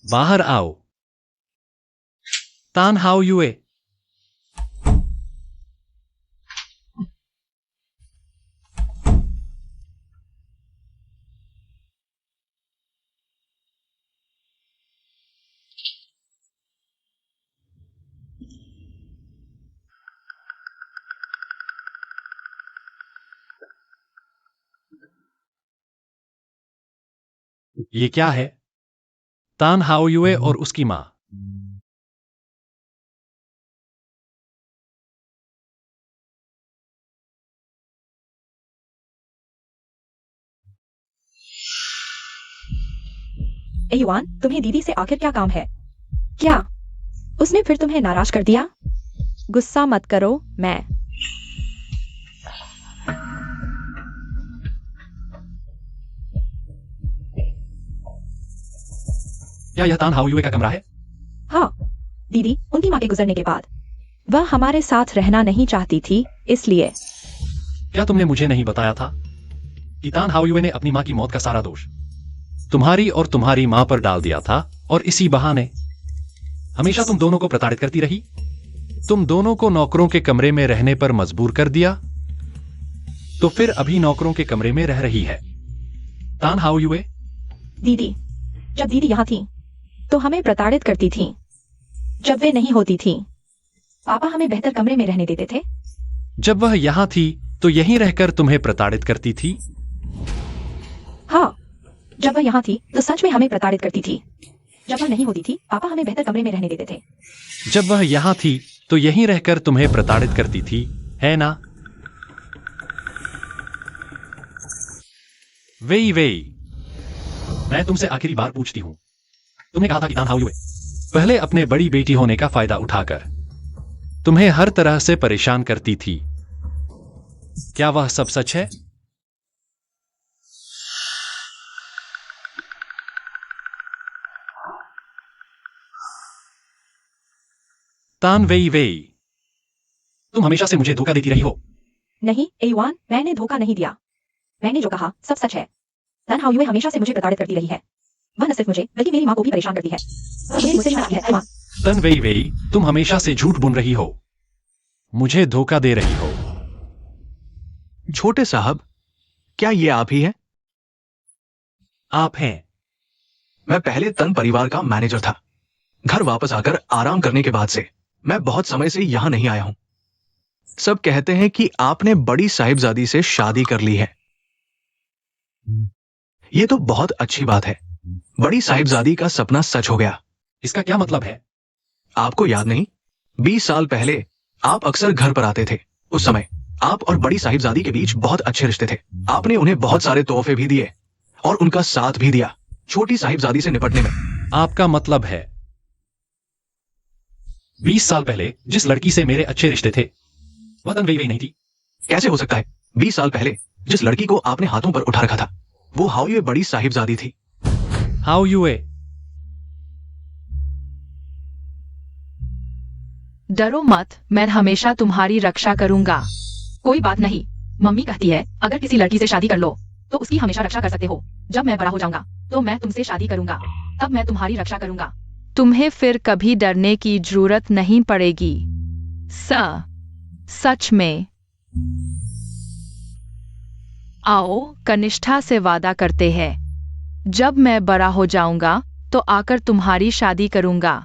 बाहर आओ। तान हाओयुए। ये क्या है? तान हाओयुए और उसकी मां। एवान, तुम्हें दीदी से आखिर क्या काम है? क्या उसने फिर तुम्हें नाराज कर दिया? गुस्सा मत करो, मैं। क्या यह तान हाओयुए का कमरा है? हाँ, दीदी उनकी माँ के गुजरने के बाद वह हमारे साथ रहना नहीं चाहती थी, इसलिए। क्या तुमने मुझे नहीं बताया था कि तान हाओयुए ने अपनी मां की मौत का सारा दोष तुम्हारी और तुम्हारी मां पर डाल दिया था, और इसी बहाने हमेशा तुम दोनों को प्रताड़ित करती रही? तुम दोनों को नौकरों के कमरे में रहने पर मजबूर कर दिया, तो फिर अभी नौकरों के कमरे में रह रही है। तान हाओयुए, दीदी, जब दीदी यहाँ थी तो हमें प्रताड़ित करती थी। जब वे नहीं होती थी, पापा हमें बेहतर कमरे में रहने देते थे। जब वह यहां थी तो यहीं रहकर तुम्हें प्रताड़ित करती थी? हाँ, जब वह यहाँ थी तो सच में हमें प्रताड़ित करती थी। जब वह नहीं होती थी, पापा हमें बेहतर कमरे में रहने देते थे। जब वह यहां थी तो यहीं रहकर तुम्हें प्रताड़ित करती थी, है ना? वेई वेई, मैं तुमसे आखिरी बार पूछती हूं। तुमने कहा था कि तान हाओयुए पहले अपने बड़ी बेटी होने का फायदा उठाकर तुम्हें हर तरह से परेशान करती थी। क्या वह सब सच है? तान वेई वेई, तुम हमेशा से मुझे धोखा देती रही हो। नहीं एयुआन, मैंने धोखा नहीं दिया। मैंने जो कहा सब सच है। तान हाओयुए हमेशा से मुझे प्रताड़ित करती रही है। वह न सिर्फ मुझे बल्कि मेरी माँ को भी परेशान करती है। वह मेरी मुझसे शादी है, एयुआन। तन वेई वेई, तुम हमेशा से झूठ बुन रही हो, मुझे धोखा दे रही हो। छोटे साहब, क्या ये आप ही हैं? आप हैं। मैं पहले तन परिवार का मैनेजर था। घर वापस आकर आराम करने के बाद से मैं बहुत समय से यहां नहीं आया हूं। सब कहते हैं कि आपने बड़ी साहिबजादी से शादी कर ली है। ये तो बहुत अच्छी बात है। बड़ी साहिबजादी का सपना सच हो गया। इसका क्या मतलब है? आपको याद नहीं? 20 साल पहले आप अक्सर घर पर आते थे। उस समय आप और बड़ी साहिबजादी के बीच बहुत अच्छे रिश्ते थे। आपने उन्हें बहुत सारे तोहफे भी दिए और उनका साथ भी दिया छोटी साहिबजादी से निपटने में। आपका मतलब है 20 साल पहले जिस लड़की से मेरे अच्छे रिश्ते थे वह तन वही नहीं थी? कैसे हो सकता है? 20 साल पहले जिस लड़की को आपने हाथों पर उठा रखा था वो हाउये बड़ी साहिबजादी थी। How U A? डरो मत, मैं हमेशा तुम्हारी रक्षा करूंगा। कोई बात नहीं। मम्मी कहती है अगर किसी लड़की से शादी कर लो तो उसकी हमेशा रक्षा कर सकते हो। जब मैं बड़ा हो जाऊंगा तो मैं तुमसे शादी करूंगा, तब मैं तुम्हारी रक्षा करूंगा। तुम्हें फिर कभी डरने की जरूरत नहीं पड़ेगी। सच में। आओ कनिष्ठा से वादा करते हैं, जब मैं बड़ा हो जाऊंगा तो आकर तुम्हारी शादी करूंगा।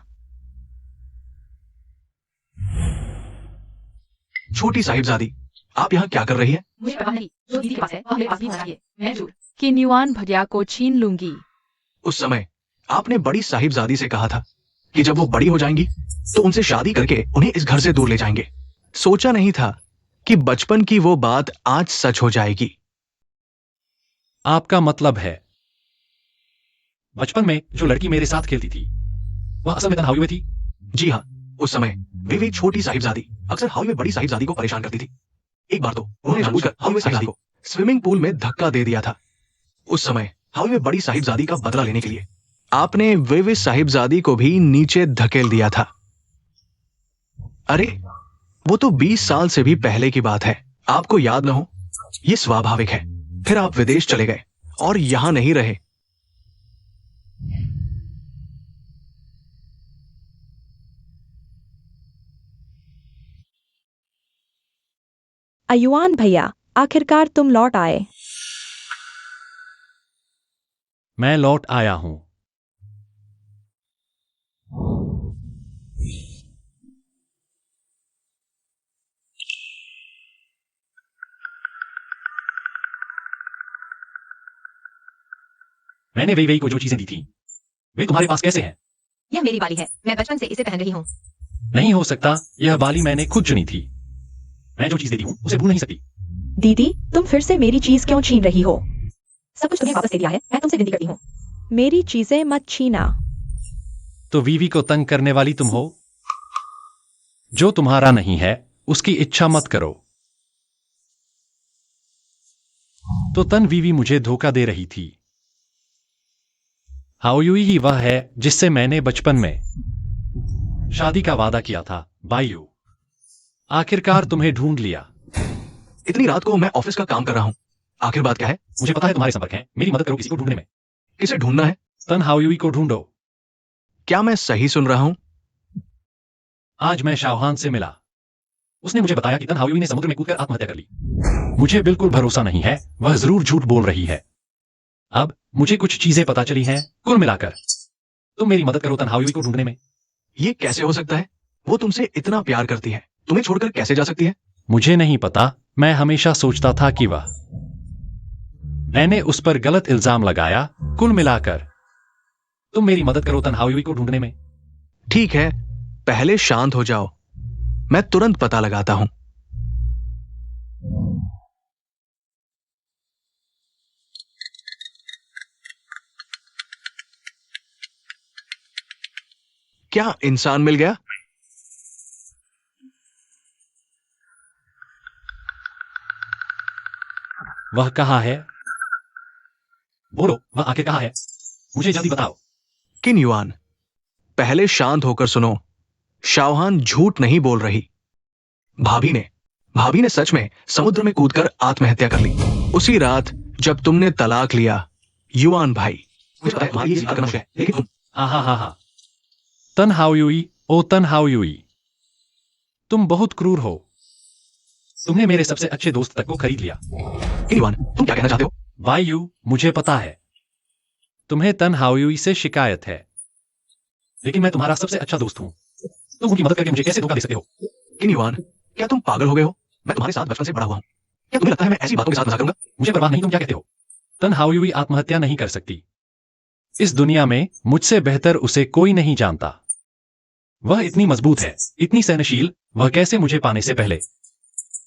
छोटी साहिबजादी, आप यहाँ क्या कर रही हैं? मुझे पता नहीं, जो दीदी के पास है वह मेरे पास भी होना चाहिए। मैं झूठ। किन्युआन भैया को छीन लूंगी। उस समय आपने बड़ी साहिबजादी से कहा था कि जब वो बड़ी हो जाएंगी तो उनसे शादी करके उन्हें इस घर से दूर ले जाएंगे। सोचा नहीं था कि बचपन की वो बात आज सच हो जाएगी। आपका मतलब है बचपन में जो लड़की मेरे साथ खेलती थी वह असल में तन हाउये थी? जी हाँ, उस समय वे छोटी साहिबजादी अक्सर हाउये बड़ी साहिबजादी को परेशान करती थी। एक बार तो उन्होंने जानबूझकर हाउये साहिबजादी को स्विमिंग पूल में धक्का दे दिया था। उस समय हाउये बड़ी साहिबजादी का बदला लेने के लिए आपने वे साहिबजादी को भी नीचे धकेल दिया था। अरे वो तो 20 साल से भी पहले की बात है। आपको याद न हो, ये स्वाभाविक है। फिर आप विदेश चले गए और यहां नहीं रहे। अयुआन भैया, आखिरकार तुम लौट आए। मैं लौट आया हूं। मैंने वही को जो चीजें दी थी वे तुम्हारे पास कैसे हैं? यह मेरी बाली है, मैं बचपन से इसे पहन रही हूँ। नहीं हो सकता, यह बाली मैंने खुद चुनी थी। मैं जो चीज देती हूँ उसे भूल नहीं सकती। दीदी, तुम फिर से मेरी चीज क्यों छीन रही हो? सब कुछ तुम्हें वापस दे दिया है, मैं तुमसे विनती करती हूँ। मेरी चीजें मत छीना। तो वीवी को तंग करने वाली तुम हो? जो तुम्हारा नहीं है उसकी इच्छा मत करो। तो तन वीवी मुझे धोखा दे रही थी। हाओयुई ही वह है जिससे मैंने बचपन में शादी का वादा किया था। बायू, आखिरकार तुम्हें ढूंढ लिया। इतनी रात को मैं ऑफिस का काम कर रहा हूं। आखिर बात क्या है? मुझे पता है तुम्हारे संपर्क हैं, मेरी मदद करो किसी को ढूंढने में। किसे ढूंढना है? तन हाओयुई को ढूंढो। क्या मैं सही सुन रहा हूं? आज मैं शाओहान से मिला। उसने मुझे बताया कि तन हाओयुई ने समुद्र में कूदकर आत्महत्या कर ली। मुझे बिल्कुल भरोसा नहीं है, वह जरूर झूठ बोल रही है। अब मुझे कुछ चीजें पता चली हैं। कुल मिलाकर तुम मेरी मदद करो तन हाओयुई को ढूंढने में। ये कैसे हो सकता है? वो तुमसे इतना प्यार करती है, तुम्हें छोड़कर कैसे जा सकती है? मुझे नहीं पता, मैं हमेशा सोचता था कि मैंने उस पर गलत इल्जाम लगाया। कुल मिलाकर तुम मेरी मदद करो तन हाओयुई को ढूंढने में। ठीक है, पहले शांत हो जाओ, मैं तुरंत पता लगाता हूं। क्या इंसान मिल गया? वह कहाँ है? बोलो, वह आखिर कहाँ है? मुझे जल्दी बताओ। किन्युआन, पहले शांत होकर सुनो। शाओहान झूठ नहीं बोल रही। भाभी ने सच में समुद्र में कूदकर आत्महत्या कर ली उसी रात जब तुमने तलाक लिया। युआन भाई, मुझे पता है तुम्हारी ये स्वीकार करना मुश्किल है, लेकिन तुम हा। तन हाओयुई, ओ तन हाओयुई, तुम बहुत क्रूर हो। तुमने मेरे सबसे अच्छे दोस्त तक को खरीद लिया। किन्युआन, तुम क्या कहना चाहते हो? वायु, मुझे पता है। तुम्हें तन्हाओयुई से शिकायत है, लेकिन मैं तुम्हारा सबसे अच्छा दोस्त हूं। तुम उनकी मदद करके मुझे कैसे धोखा दे सकते हो? किन युआन, क्या तुम पागल हो गए हो? मैं तुम्हारे साथ बचपन से बड़ा हुआ हूँ। क्या तुम्हें लगता है मैं ऐसी बातों के साथ मजाक करूंगा? मुझे परवाह नहीं तुम क्या कहते हो। तन्हाओयुई आत्महत्या नहीं कर सकती। इस दुनिया में मुझसे बेहतर उसे कोई नहीं जानता। वह इतनी मजबूत है, इतनी सहनशील, वह कैसे मुझे पाने से पहले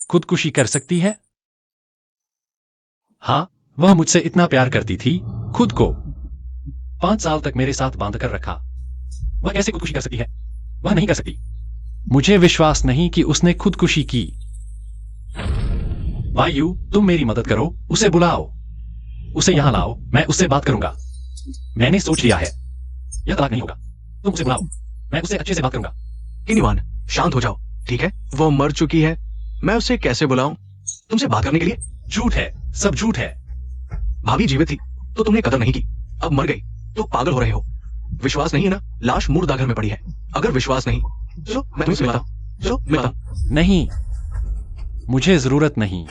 खुदकुशी कर सकती है? हाँ, वह मुझसे इतना प्यार करती थी, खुद को 5 साल तक मेरे साथ बांध कर रखा। वह कैसे खुदकुशी कर सकती है? वह नहीं कर सकती। मुझे विश्वास नहीं कि उसने खुदकुशी की। वायु, तुम मेरी मदद करो, उसे बुलाओ, उसे यहां लाओ, मैं उससे बात करूंगा। मैंने सोच लिया है, यह तलाक नहीं होगा। तुम उसे बुलाओ, मैं उससे अच्छे से बात करूंगा। किन युआन, शांत हो जाओ, ठीक है? वो मर चुकी है, मैं उसे कैसे बुलाऊं तुमसे बात करने के लिए? झूठ है, सब झूठ है। भाभी जीवित थी तो तुमने कदर नहीं की, अब मर गई तो पागल हो रहे हो। विश्वास नहीं है ना? लाश मुर्दा घर में पड़ी है। अगर विश्वास नहीं, चलो मैं तुम्हें मिलता हूं। चलो मिलता हूं। नहीं, मुझे जरूरत नहीं।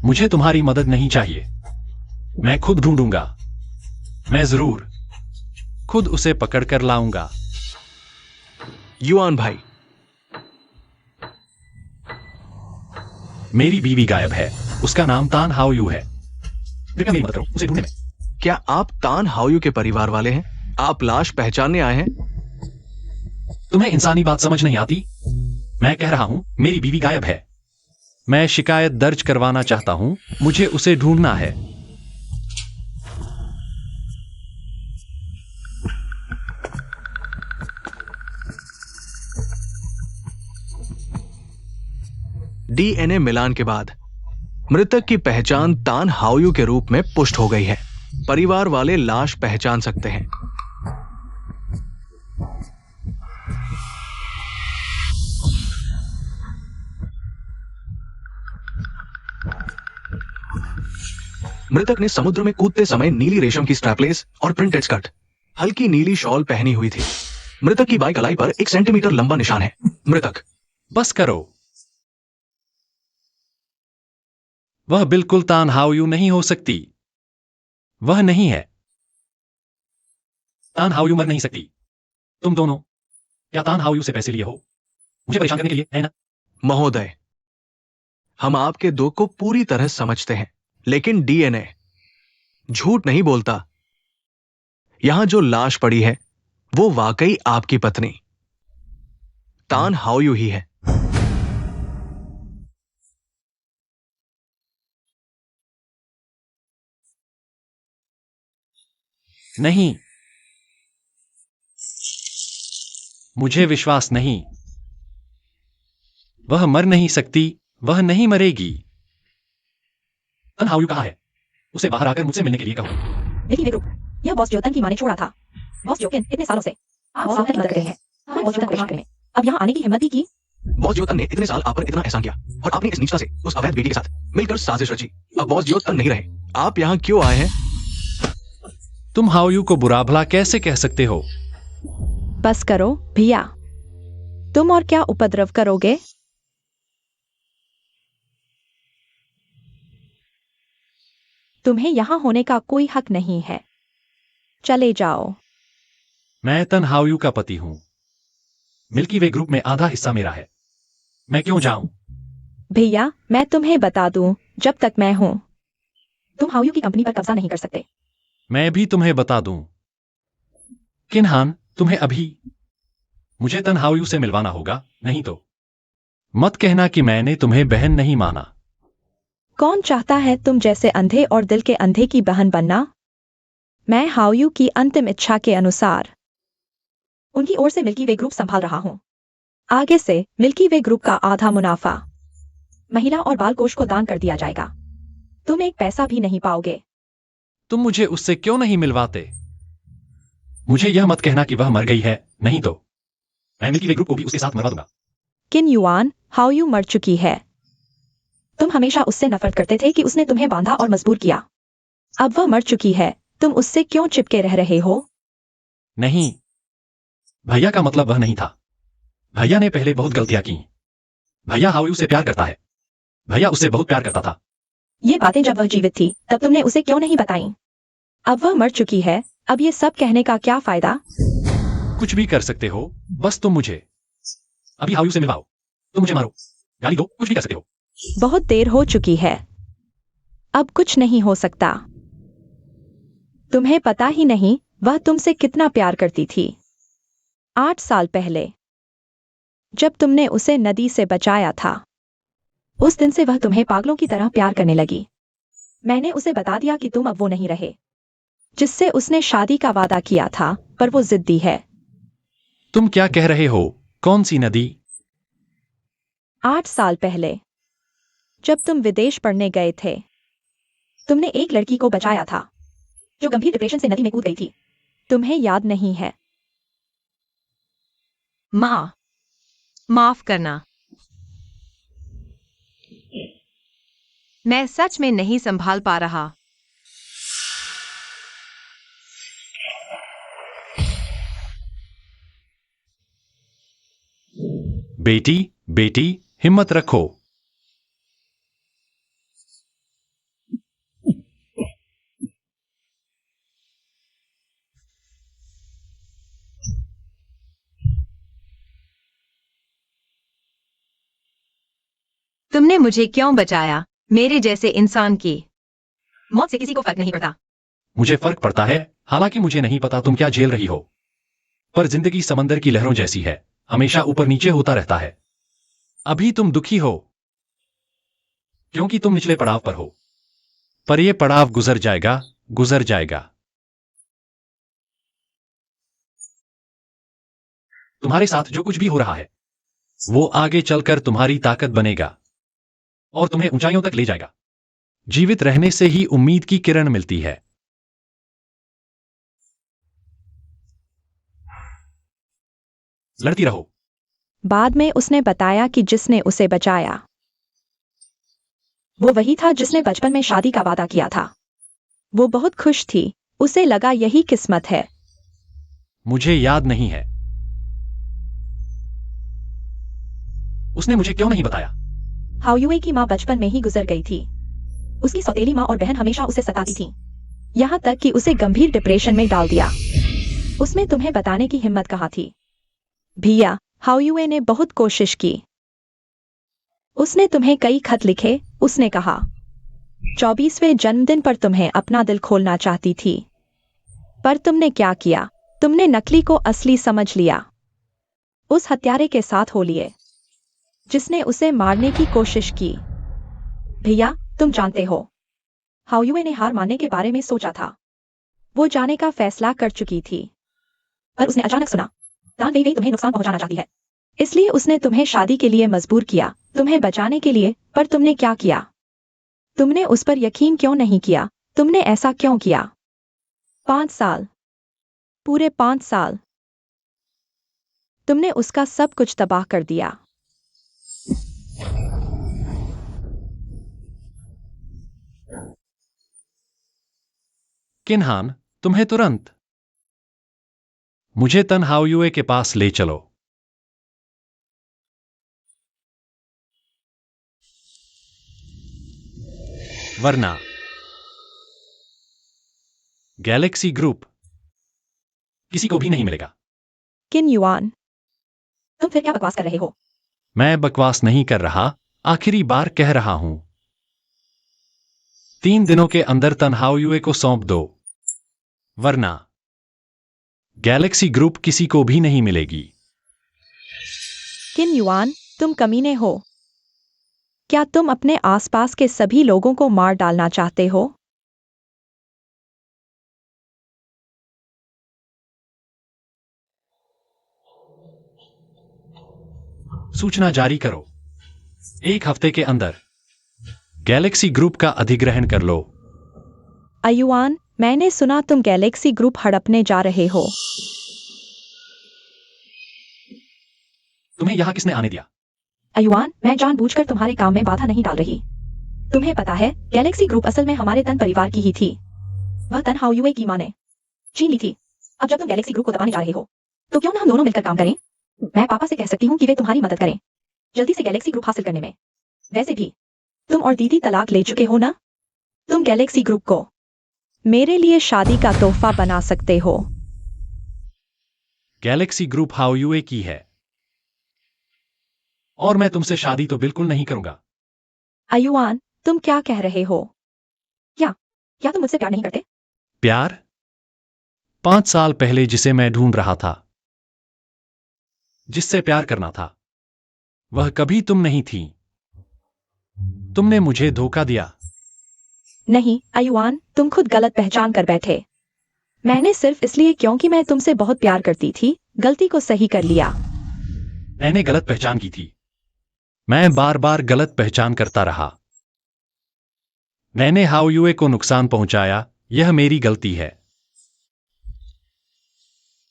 मुझे तुम्हारी मदद नहीं चाहिए। मैं खुद ढूंढूंगा। मैं जरूर खुद उसे पकड़ कर लाऊंगा। युआन भाई, मेरी बीवी गायब है, उसका नाम तान हाओयू है। कृपया मेरी मदद करो उसे ढूंढने में। क्या आप तान हाओयू के परिवार वाले हैं? आप लाश पहचानने आए हैं? तुम्हें इंसानी बात समझ नहीं आती? मैं कह रहा हूं, मेरी बीवी गायब है। मैं शिकायत दर्ज करवाना चाहता हूं, मुझे उसे ढूंढना है। डीएनए मिलान के बाद मृतक की पहचान तान हाओयू के रूप में पुष्ट हो गई है। परिवार वाले लाश पहचान सकते हैं। मृतक ने समुद्र में कूदते समय नीली रेशम की स्ट्रैपलेस और प्रिंटेड स्कर्ट, हल्की नीली शॉल पहनी हुई थी। मृतक की बाईं कलाई पर 1 सेंटीमीटर लंबा निशान है। मृतक, बस करो। वह बिल्कुल तान हाओयू नहीं हो सकती। वह नहीं है। तान हाओयू मर नहीं सकती। तुम दोनों क्या तान हाओयू से पैसे लिए हो? मुझे परेशान करने के लिए, है ना? महोदय, हम आपके दुख को पूरी तरह समझते हैं, लेकिन डीएनए झूठ नहीं बोलता। यहां जो लाश पड़ी है वो वाकई आपकी पत्नी तान हाओयू ही है। नहीं, मुझे विश्वास नहीं। वह मर नहीं सकती, वह नहीं मरेगी। तन हाओयू कहाँ है? उसे बाहर आकर मुझसे मिलने के लिए कहो। मिल्की वे ग्रुप, यह बॉस जोतन की मां ने छोड़ा था। बॉस जोकिन इतने सालों से आप बॉस जोतन की मदद कर रहे हैं। हमें बॉस जोतन को परेशान करें। अब यहाँ आने की हिम्मत ही की। बॉस ज्योतन ने इतने साल आप पर इतना एहसान किया और आपने इस नीचता से उस अवैध बेटी के साथ मिलकर साजिश रची। अब बॉस ज्योतन नहीं रहे। आप यहाँ क्यों आए हैं? तुम हाओयू को बुरा भला कैसे कह सकते हो? बस करो भैया, तुम और क्या उपद्रव करोगे? तुम्हें यहां होने का कोई हक नहीं है। चले जाओ। मैं तन हाओयू का पति हूं। मिल्की वे ग्रुप में आधा हिस्सा मेरा है। मैं क्यों जाऊं? भैया, मैं तुम्हें बता दूं, जब तक मैं हूं, तुम हाओयू की कंपनी पर कब्जा नहीं कर सकते। मैं भी तुम्हें बता दूं। किन्हान, तुम्हें अभी मुझे तन हाओयू से मिलवाना होगा, नहीं तो मत कहना कि मैंने तुम्हें बहन नहीं माना। कौन चाहता है तुम जैसे अंधे और दिल के अंधे की बहन बनना? मैं हाओयू की अंतिम इच्छा के अनुसार उनकी ओर से मिल्की वे ग्रुप संभाल रहा हूं। आगे से मिल्की वे ग्रुप का आधा मुनाफा महिला और बाल कोष को दान कर दिया जाएगा। तुम एक पैसा भी नहीं पाओगे। तुम मुझे उससे क्यों नहीं मिलवाते? मुझे यह मत कहना कि वह मर गई है, नहीं तो मैं मिल्की वे ग्रुप को भी उसके साथ मरवा दूंगा। किन युआन, हाओयू मर चुकी है। तुम हमेशा उससे नफरत करते थे कि उसने तुम्हें बांधा और मजबूर किया। अब वह मर चुकी है, तुम उससे क्यों चिपके रह रहे हो? नहीं, भैया का मतलब वह नहीं था। भैया ने पहले बहुत गलतियां की। भैया हाओयू से प्यार करता है। भैया उससे बहुत प्यार करता था। ये बातें जब वह जीवित थी तब तुमने उसे क्यों नहीं बताई? अब वह मर चुकी है, अब ये सब कहने का क्या फायदा? कुछ भी कर सकते हो, बस तुम मुझे अभी हाउ यू से मिलवाओ। तुम मुझे मारो, गाली दो, कुछ भी कर सकते हो। बहुत देर हो चुकी है, अब कुछ नहीं हो सकता। तुम्हें पता ही नहीं वह तुमसे कितना प्यार करती थी। 8 साल पहले जब तुमने उसे नदी से बचाया था, उस दिन से वह तुम्हें पागलों की तरह प्यार करने लगी। मैंने उसे बता दिया कि तुम अब वो नहीं रहे जिससे उसने शादी का वादा किया था, पर वो जिद्दी है। तुम क्या कह रहे हो? कौन सी नदी? 8 साल पहले जब तुम विदेश पढ़ने गए थे, तुमने एक लड़की को बचाया था जो गंभीर डिप्रेशन से नदी में कूद गई थी। तुम्हें याद नहीं है? माँ, माफ करना। मैं सच में नहीं संभाल पा रहा। बेटी, बेटी, हिम्मत रखो। तुमने मुझे क्यों बचाया? मेरे जैसे इंसान की मौत से किसी को फर्क नहीं पड़ता। मुझे फर्क पड़ता है, हालांकि मुझे नहीं पता तुम क्या झेल रही हो। पर जिंदगी समंदर की लहरों जैसी है, हमेशा ऊपर नीचे होता रहता है। अभी तुम दुखी हो क्योंकि तुम निचले पड़ाव पर हो, पर यह पड़ाव गुजर जाएगा, गुजर जाएगा। तुम्हारे साथ जो कुछ भी हो रहा है वो आगे चलकर तुम्हारी ताकत बनेगा और तुम्हें ऊंचाइयों तक ले जाएगा। जीवित रहने से ही उम्मीद की किरण मिलती है। लड़ती रहो। बाद में उसने बताया कि जिसने उसे बचाया वो वही था जिसने बचपन में शादी का वादा किया था। वो बहुत खुश थी, उसे लगा यही किस्मत है। मुझे याद नहीं है। उसने मुझे क्यों नहीं बताया? हाओयुए की माँ बचपन में ही गुजर गई थी। उसकी सौतेली माँ और बहन हमेशा उसे सताती थीं, यहाँ तक कि उसे गंभीर डिप्रेशन में डाल दिया। उसमें तुम्हें बताने की हिम्मत कहाँ थी? भैया, हाओयुए ने बहुत कोशिश की। उसने तुम्हें कई खत लिखे। उसने कहा 24वें जन्मदिन पर तुम्हें अपना दिल खोलना चाहती थी, पर तुमने क्या किया? तुमने नकली को असली समझ लिया। उस हत्यारे के साथ हो लिए जिसने उसे मारने की कोशिश की। भैया, तुम जानते हो, हाओयुए ने हार मानने के बारे में सोचा था। वो जाने का फैसला कर चुकी थी, पर उसने अचानक सुना तान वही तुम्हें नुकसान पहुंचाना चाहती है। इसलिए उसने तुम्हें शादी के लिए मजबूर किया, तुम्हें बचाने के लिए। पर तुमने क्या किया? तुमने उस पर यकीन क्यों नहीं किया? तुमने ऐसा क्यों किया? 5 साल, पूरे 5 साल तुमने उसका सब कुछ तबाह कर दिया। किन्हान, तुम्हें तुरंत मुझे तन हाओयुए के पास ले चलो। वरना गैलेक्सी ग्रुप किसी को भी नहीं मिलेगा। किन युआन, तुम फिर क्या बकवास कर रहे हो? मैं बकवास नहीं कर रहा, आखिरी बार कह रहा हूं। 3 दिनों के अंदर तन हाओयुए को सौंप दो, वरना गैलेक्सी ग्रुप किसी को भी नहीं मिलेगी। किन युआन, तुम कमीने हो। क्या तुम अपने आसपास के सभी लोगों को मार डालना चाहते हो? सूचना जारी करो। 1 हफ्ते के अंदर गैलेक्सी ग्रुप का अधिग्रहण कर लो। अयुआन, मैंने सुना तुम गैलेक्सी ग्रुप हड़पने जा रहे हो। तुम्हें यहां किसने आने दिया? अयुआन, मैं जानबूझकर तुम्हारे काम में बाधा नहीं डाल रही। तुम्हें पता है, गैलेक्सी ग्रुप असल में हमारे तन परिवार की ही थी। वह तन हाओयुए की मां ने छीन ली थी। अब जब तुम गैलेक्सी ग्रुप को दबाने जा रहे हो, तो क्यों ना हम दोनों मिलकर काम करें? मैं पापा से कह सकती हूँ कि वे तुम्हारी मदद करें जल्दी से गैलेक्सी ग्रुप हासिल करने में। वैसे भी तुम और दीदी तलाक ले चुके हो ना? तुम गैलेक्सी ग्रुप को मेरे लिए शादी का तोहफा बना सकते हो। गैलेक्सी ग्रुप हाओयुए की है और मैं तुमसे शादी तो बिल्कुल नहीं करूंगा। आयुआन, तुम क्या कह रहे हो? क्या तुम मुझसे प्यार नहीं करते? प्यार? 5 साल पहले जिसे मैं ढूंढ रहा था, जिससे प्यार करना था, वह कभी तुम नहीं थी। तुमने मुझे धोखा दिया। नहीं आयुआन, तुम खुद गलत पहचान कर बैठे। मैंने सिर्फ इसलिए क्योंकि मैं तुमसे बहुत प्यार करती थी, गलती को सही कर लिया। मैंने गलत पहचान की थी। मैं बार बार गलत पहचान करता रहा। मैंने हाओयुए को नुकसान पहुंचाया। यह मेरी गलती है।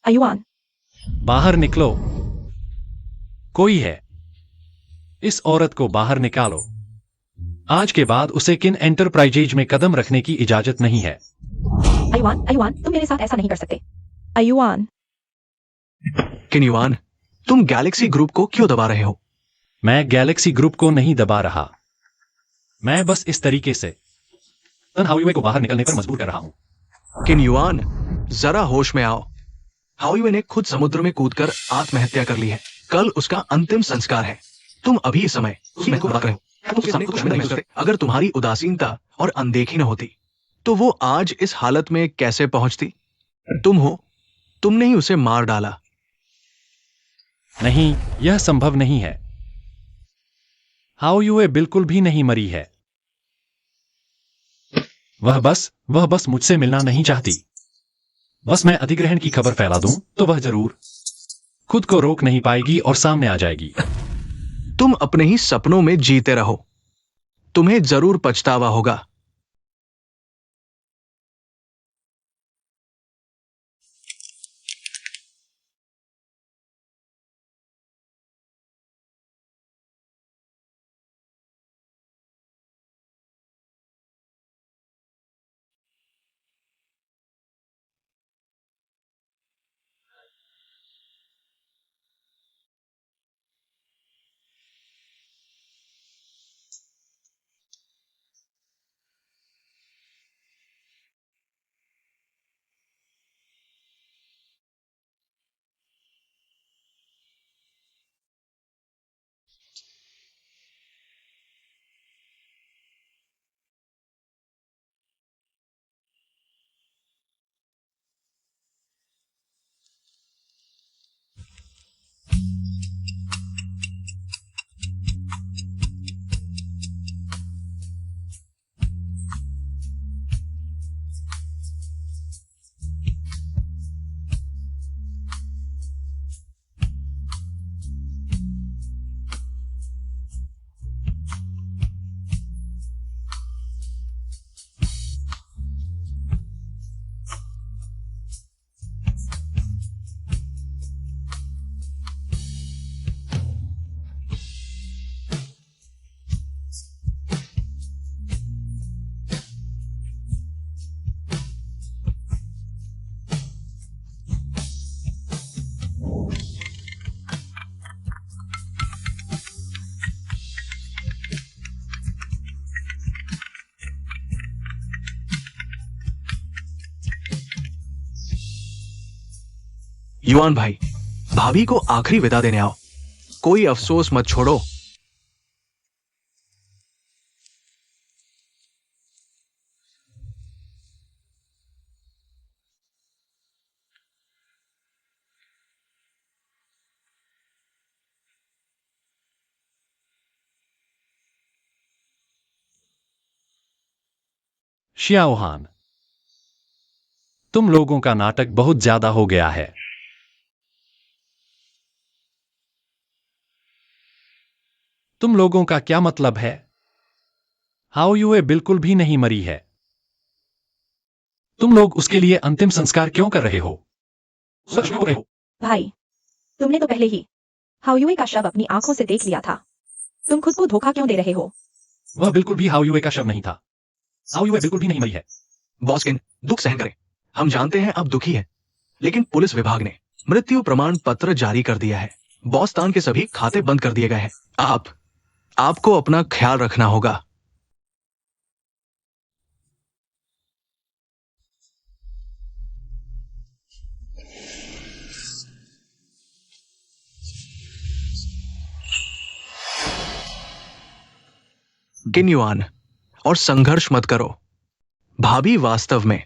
आयुआन, बाहर निकलो। कोई है। इस औरत को बाहर निकालो। आज के बाद उसे किन एंटरप्राइजेज में कदम रखने की इजाजत नहीं है। आयुआन, तुम मेरे साथ ऐसा नहीं कर सकते। आयुआन, किन्युआन, तुम गैलेक्सी ग्रुप को क्यों दबा रहे हो? मैं गैलेक्सी ग्रुप को नहीं दबा रहा। मैं बस इस तरीके से तन हाओयुए को बाहर निकलने पर मजबूर कर रहा हूं। किन्युआन, जरा होश में आओ। हाओयुए ने खुद समुद्र में कूदकर आत्महत्या कर ली है। कल उसका अंतिम संस्कार है। तुम अभी इस समय उसमें को रख रहे हो। तुम उसके सामने कुछ नहीं करते। अगर तुम्हारी उदासीनता और अनदेखी न होती तो वो आज इस हालत में कैसे पहुंचती? तुमने ही उसे मार डाला। नहीं, यह संभव नहीं है। हाओयुए बिल्कुल भी नहीं मरी है। वह बस मुझसे मिलना नहीं चाहती। बस मैं अधिग्रहण की खबर फैला दूं तो वह जरूर खुद को रोक नहीं पाएगी और सामने आ जाएगी। तुम अपने ही सपनों में जीते रहो। तुम्हें जरूर पछतावा होगा। युआन भाई, भाभी को आखिरी विदा देने आओ। कोई अफसोस मत छोड़ो। शियाओहान, तुम लोगों का नाटक बहुत ज्यादा हो गया है। तुम लोगों का क्या मतलब है? हाओयुए बिल्कुल भी नहीं मरी है। तुम लोग उसके लिए अंतिम संस्कार क्यों कर रहे हो? सच बोल रहे हो? भाई, तुमने तो पहले ही हाओयुए का शव अपनी आंखों से देख लिया था। तुम खुद को धोखा क्यों दे रहे हो? वह बिल्कुल भी हाओयुए का शव नहीं था। हाओयुए बिल्कुल भी नहीं मरी है। बॉसकिन, दुख सहन करें। हम जानते हैं अब दुखी है, लेकिन पुलिस विभाग ने मृत्यु प्रमाण पत्र जारी कर दिया है। बॉस्तान के सभी खाते बंद कर दिए गए हैं। आपको अपना ख्याल रखना होगा। किन युआन, और संघर्ष मत करो। भाभी वास्तव में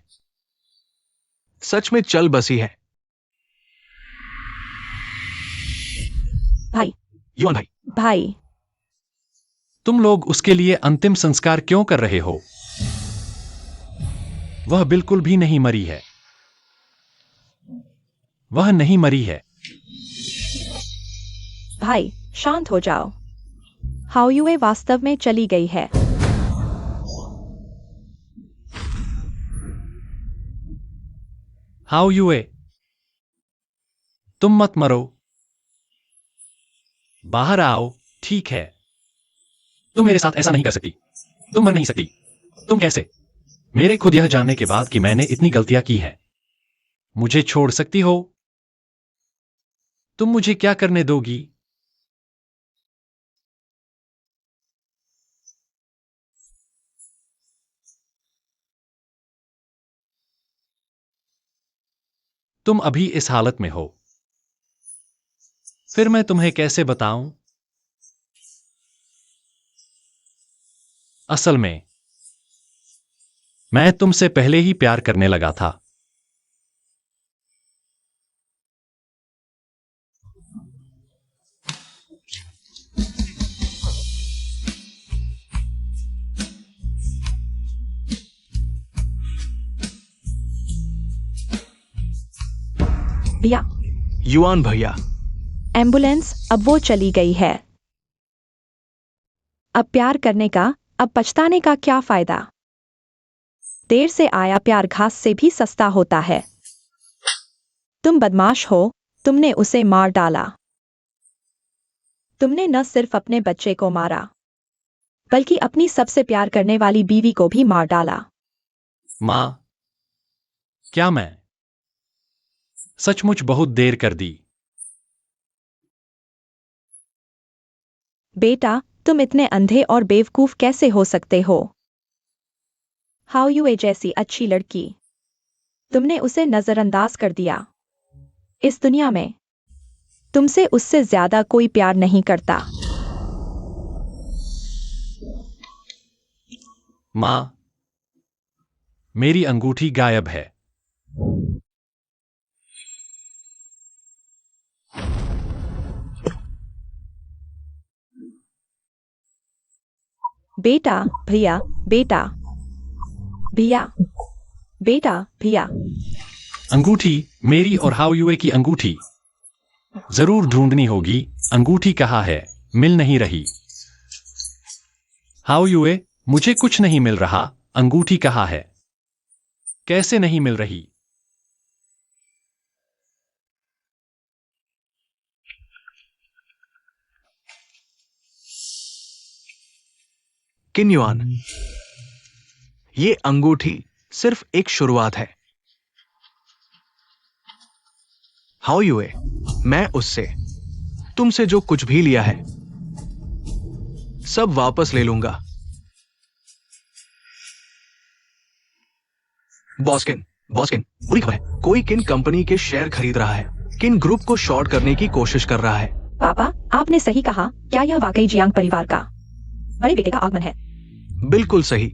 सच में चल बसी है। भाई युआन भाई, भाई तुम लोग उसके लिए अंतिम संस्कार क्यों कर रहे हो? वह बिल्कुल भी नहीं मरी है। वह नहीं मरी है। भाई शांत हो जाओ। हाओयुए वास्तव में चली गई है। हाउ युए, तुम मत मरो। बाहर आओ। ठीक है, तुम मेरे साथ ऐसा नहीं कर सकती। तुम मर नहीं सकती। तुम कैसे? मेरे खुद यह जानने के बाद कि मैंने इतनी गलतियां की हैं। मुझे छोड़ सकती हो? तुम मुझे क्या करने दोगी? तुम अभी इस हालत में हो। फिर मैं तुम्हें कैसे बताऊं? असल में मैं तुमसे पहले ही प्यार करने लगा था। भैया युआन भैया, एम्बुलेंस, अब वो चली गई है। अब प्यार करने का, अब पछताने का क्या फायदा? देर से आया प्यार घास से भी सस्ता होता है। तुम बदमाश हो, तुमने उसे मार डाला। तुमने न सिर्फ अपने बच्चे को मारा, बल्कि अपनी सबसे प्यार करने वाली बीवी को भी मार डाला। मां, क्या मैं सचमुच बहुत देर कर दी? बेटा, तुम इतने अंधे और बेवकूफ कैसे हो सकते हो? हाओयुए जैसी अच्छी लड़की, तुमने उसे नजरअंदाज कर दिया। इस दुनिया में तुमसे उससे ज्यादा कोई प्यार नहीं करता। मां, मेरी अंगूठी गायब है। बेटा, भैया, बेटा, भैया, बेटा, भैया। अंगूठी, मेरी और हाओयुए की अंगूठी। जरूर ढूंढनी होगी। अंगूठी कहाँ है? मिल नहीं रही। हाओयुए, मुझे कुछ नहीं मिल रहा। अंगूठी कहाँ है? कैसे नहीं मिल रही? किन युआन, ये अंगूठी सिर्फ एक शुरुआत है। हाओयुए, मैं उससे तुमसे जो कुछ भी लिया है सब वापस ले लूंगा। बॉस्किन, बॉस्किन, बुरी खबर है। कोई किन कंपनी के शेयर खरीद रहा है। किन ग्रुप को शॉर्ट करने की कोशिश कर रहा है। पापा, आपने सही कहा। क्या यह वाकई जियांग परिवार का बड़े बेटे का आगमन है? बिल्कुल सही।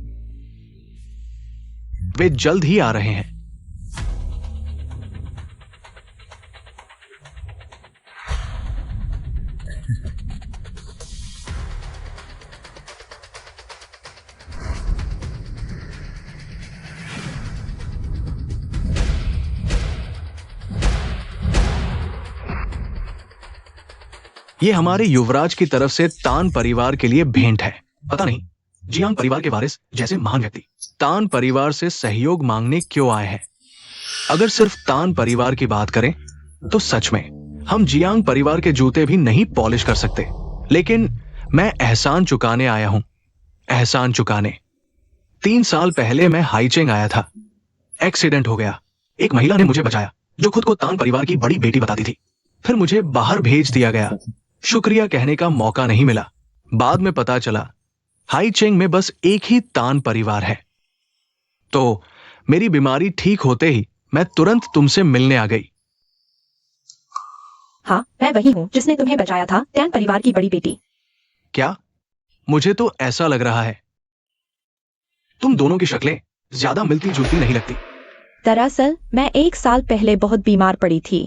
वे जल्द ही आ रहे हैं। ये हमारे युवराज की तरफ से तान परिवार के लिए भेंट है। पता नहीं जियांग परिवार के वारिस जैसे महान व्यक्ति तान परिवार से सहयोग मांगने क्यों आए हैं। अगर सिर्फ तान परिवार की बात करें तो सच में हम जियांग परिवार के जूते भी नहीं पॉलिश कर सकते। लेकिन मैं एहसान चुकाने आया हूं। एहसान चुकाने। 3 साल पहले मैं हाईचेंग आया था। एक्सीडेंट हो गया। एक महिला ने मुझे बचाया जो खुद को तान परिवार की बड़ी बेटी बताती थी। फिर मुझे बाहर भेज दिया गया। शुक्रिया कहने का मौका नहीं मिला। बाद में पता चला हाईचेंग में बस एक ही तान परिवार है। तो मेरी बीमारी ठीक होते ही मैं तुरंत तुमसे मिलने आ गई। हाँ, मैं वही हूँ जिसने तुम्हें बचाया था, त्यान परिवार की बड़ी बेटी। क्या मुझे तो ऐसा लग रहा है तुम दोनों की शक्लें ज्यादा मिलती जुलती नहीं लगती। दरअसल मैं 1 साल पहले बहुत बीमार पड़ी थी,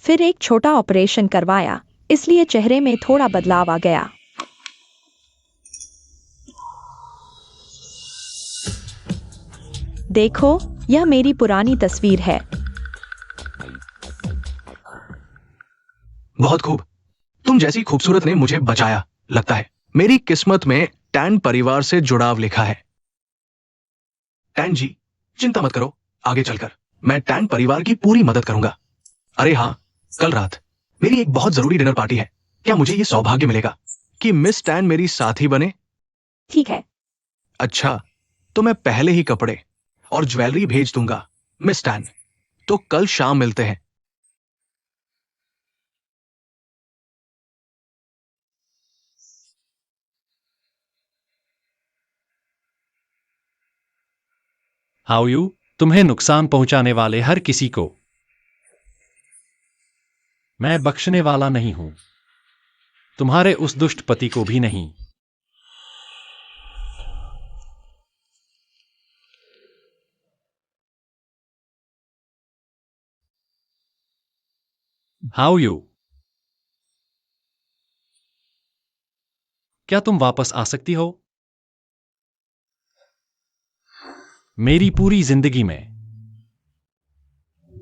फिर एक छोटा ऑपरेशन करवाया, इसलिए चेहरे में थोड़ा बदलाव आ गया। देखो, यह मेरी पुरानी तस्वीर है। बहुत खूब। तुम जैसी खूबसूरत ने मुझे बचाया, लगता है। मेरी किस्मत में टैन परिवार से जुड़ाव लिखा है। टैन जी, चिंता मत करो, आगे चलकर मैं टैन परिवार की पूरी मदद करूंगा। अरे हाँ, कल रात मेरी एक बहुत जरूरी डिनर पार्टी है। क्या मुझे ये सौभाग्य मिलेगा कि मिस टैन मेरी साथी बने? ठीक है। अच्छा, तो मैं पहले ही कपड़े और ज्वेलरी भेज दूंगा मिस टैन। तो कल शाम मिलते हैं। How you? तुम्हें नुकसान पहुंचाने वाले हर किसी को मैं बख्शने वाला नहीं हूं, तुम्हारे उस दुष्ट पति को भी नहीं। How you? क्या तुम वापस आ सकती हो? मेरी पूरी जिंदगी में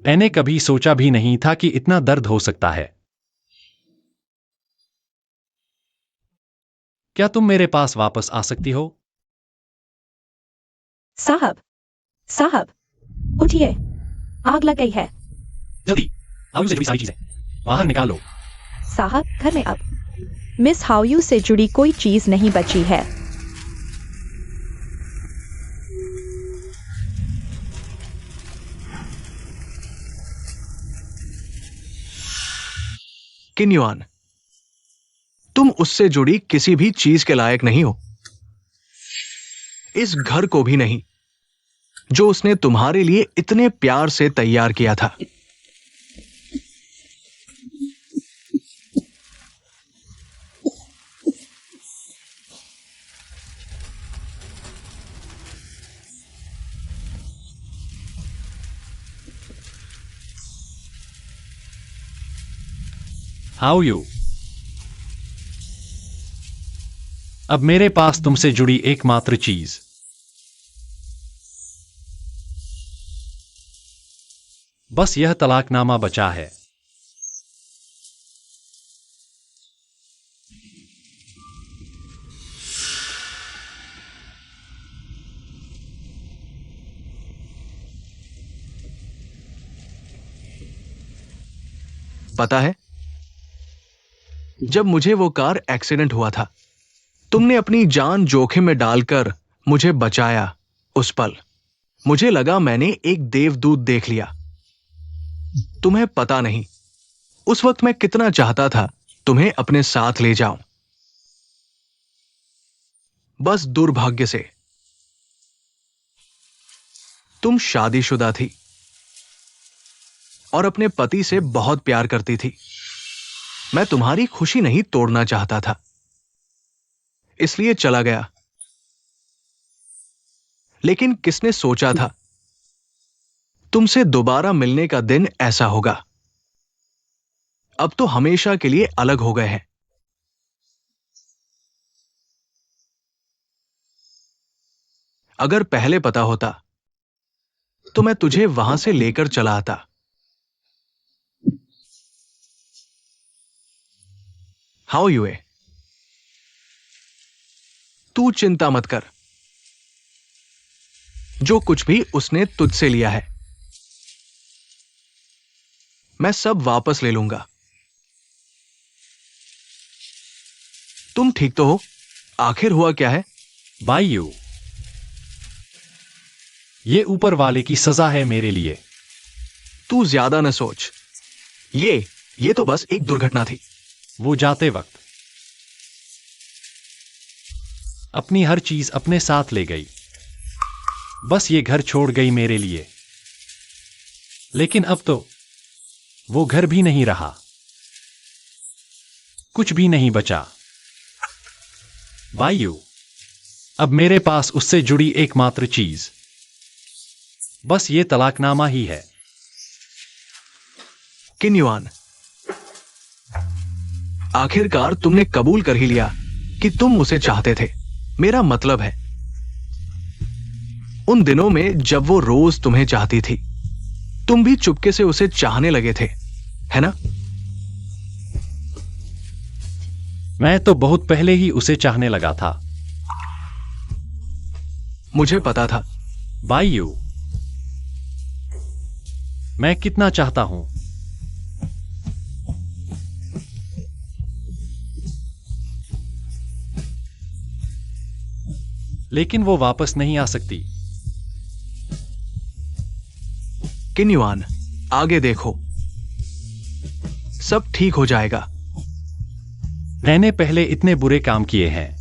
मैंने कभी सोचा भी नहीं था कि इतना दर्द हो सकता है। क्या तुम मेरे पास वापस आ सकती हो? साहब, साहब, उठिए, आग लग गई है। जल्दी हाउ यू से जुड़ी सारी चीजें बाहर निकालो। साहब, घर में अब मिस हाउयू से जुड़ी कोई चीज नहीं बची है। किन युआन, तुम उससे जुड़ी किसी भी चीज के लायक नहीं हो। इस घर को भी नहीं, जो उसने तुम्हारे लिए इतने प्यार से तैयार किया था। How you? अब मेरे पास तुमसे जुड़ी एकमात्र चीज बस यह तलाकनामा बचा है। पता है, जब मुझे वो कार एक्सीडेंट हुआ था, तुमने अपनी जान जोखिम में डालकर मुझे बचाया। उस पल मुझे लगा मैंने एक देवदूत देख लिया। तुम्हें पता नहीं, उस वक्त मैं कितना चाहता था तुम्हें अपने साथ ले जाऊं। बस दुर्भाग्य से तुम शादीशुदा थी और अपने पति से बहुत प्यार करती थी। मैं तुम्हारी खुशी नहीं तोड़ना चाहता था, इसलिए चला गया। लेकिन किसने सोचा था तुमसे दोबारा मिलने का दिन ऐसा होगा। अब तो हमेशा के लिए अलग हो गए हैं। अगर पहले पता होता तो मैं तुझे वहां से लेकर चला आता। How U A? तू चिंता मत कर, जो कुछ भी उसने तुझसे लिया है मैं सब वापस ले लूंगा। तुम ठीक तो हो? आखिर हुआ क्या है? बाई यू, ये ऊपर वाले की सजा है मेरे लिए। तू ज्यादा न सोच। ये तो बस एक दुर्घटना थी। वो जाते वक्त अपनी हर चीज अपने साथ ले गई, बस ये घर छोड़ गई मेरे लिए। लेकिन अब तो वो घर भी नहीं रहा, कुछ भी नहीं बचा, बायू, अब मेरे पास उससे जुड़ी एकमात्र चीज बस ये तलाकनामा ही है। किन युआन, आखिरकार तुमने कबूल कर ही लिया कि तुम उसे चाहते थे। मेरा मतलब है, उन दिनों में जब वो रोज तुम्हें चाहती थी, तुम भी चुपके से उसे चाहने लगे थे, है ना? मैं तो बहुत पहले ही उसे चाहने लगा था। मुझे पता था। बायू, मैं कितना चाहता हूं। लेकिन वो वापस नहीं आ सकती। किन युआन, आगे देखो, सब ठीक हो जाएगा। मैंने पहले इतने बुरे काम किए हैं।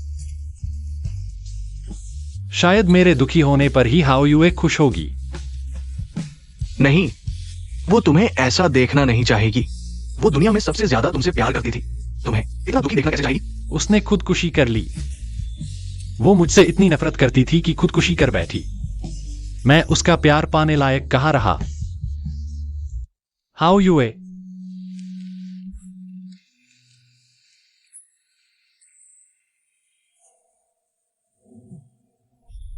शायद मेरे दुखी होने पर ही हाओ युए खुश होगी। नहीं, वो तुम्हें ऐसा देखना नहीं चाहेगी। वो दुनिया में सबसे ज्यादा तुमसे प्यार करती थी। तुम्हें इतना दुखी देखना कैसे चाहेगी? उसने खुदकुशी कर ली। वो मुझसे इतनी नफरत करती थी कि खुदकुशी कर बैठी। मैं उसका प्यार पाने लायक कहाँ रहा। हाओ युए,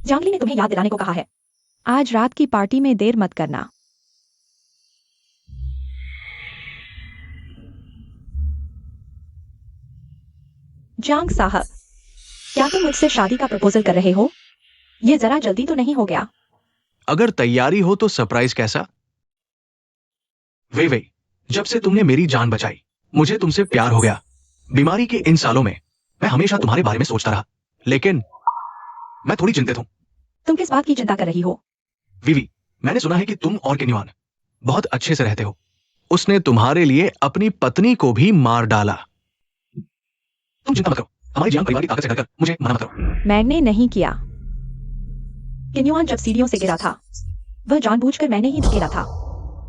जांगली ने तुम्हें याद दिलाने को कहा है, आज रात की पार्टी में देर मत करना। जांग साहब, क्या तुम मुझसे शादी का प्रपोजल कर रहे हो? ये जरा जल्दी तो नहीं हो गया? अगर तैयारी हो तो सरप्राइज कैसा? वे जब से तुमने मेरी जान बचाई, मुझे तुमसे प्यार हो गया। बीमारी के इन सालों में मैं हमेशा तुम्हारे बारे में सोचता रहा, लेकिन मैं थोड़ी चिंतित हूं। तुम किस बात की चिंता कर रही हो? विवी, मैंने सुना है कि तुम और किन युआन बहुत अच्छे से रहते हो। उसने तुम्हारे लिए अपनी पत्नी को भी मार डाला। तुम चिंता मत करो, हमारी जियांग परिवार की ताकत से डरकर मुझे मना मत करो। मैंने नहीं किया। किन्युआन जब सीढ़ियों से गिरा था, वह जानबूझकर मैंने ही धकेला था।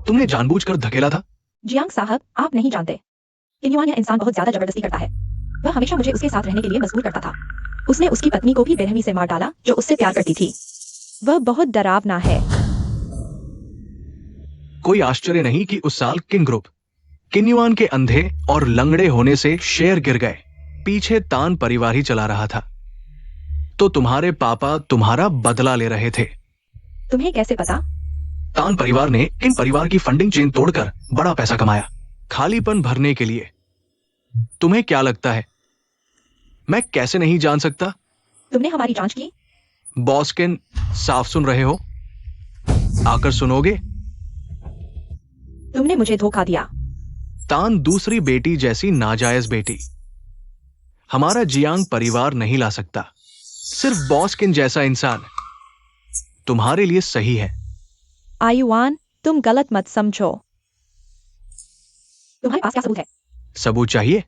तुमने जानबूझकर धकेला था? जियांग साहब, आप नहीं जानते, किन्युआन यह इंसान बहुत ज्यादा जबरदस्ती करता है। वह हमेशा मुझे उसके साथ रहने के लिए मजबूर करता था। उसने उसकी पत्नी को भी बेरहमी से मार डाला, जो उससे प्यार करती थी। वह बहुत डरावना है। कोई आश्चर्य नहीं कि उस साल किन ग्रुप किन युआन के अंधे और लंगड़े होने से शेर गिर गए। पीछे तान परिवार ही चला रहा था, तो तुम्हारे पापा तुम्हारा बदला ले रहे थे। तुम्हें कैसे पता? तान परिवार ने किन परिवार की फंडिंग चेन तोड़कर बड़ा पैसा कमाया, खालीपन भरने के लिए। तुम्हें क्या लगता है मैं कैसे नहीं जान सकता? तुमने हमारी जांच की? बॉस किन, साफ सुन रहे हो? आकर सुनोगे? तुमने मुझे धोखा दिया। तान दूसरी बेटी जैसी नाजायज बेटी हमारा जियांग परिवार नहीं ला सकता। सिर्फ बॉस किन जैसा इंसान तुम्हारे लिए सही है। आयुआन, तुम गलत मत समझो। तुम्हारे पास क्या सबूत है? सबूत चाहिए?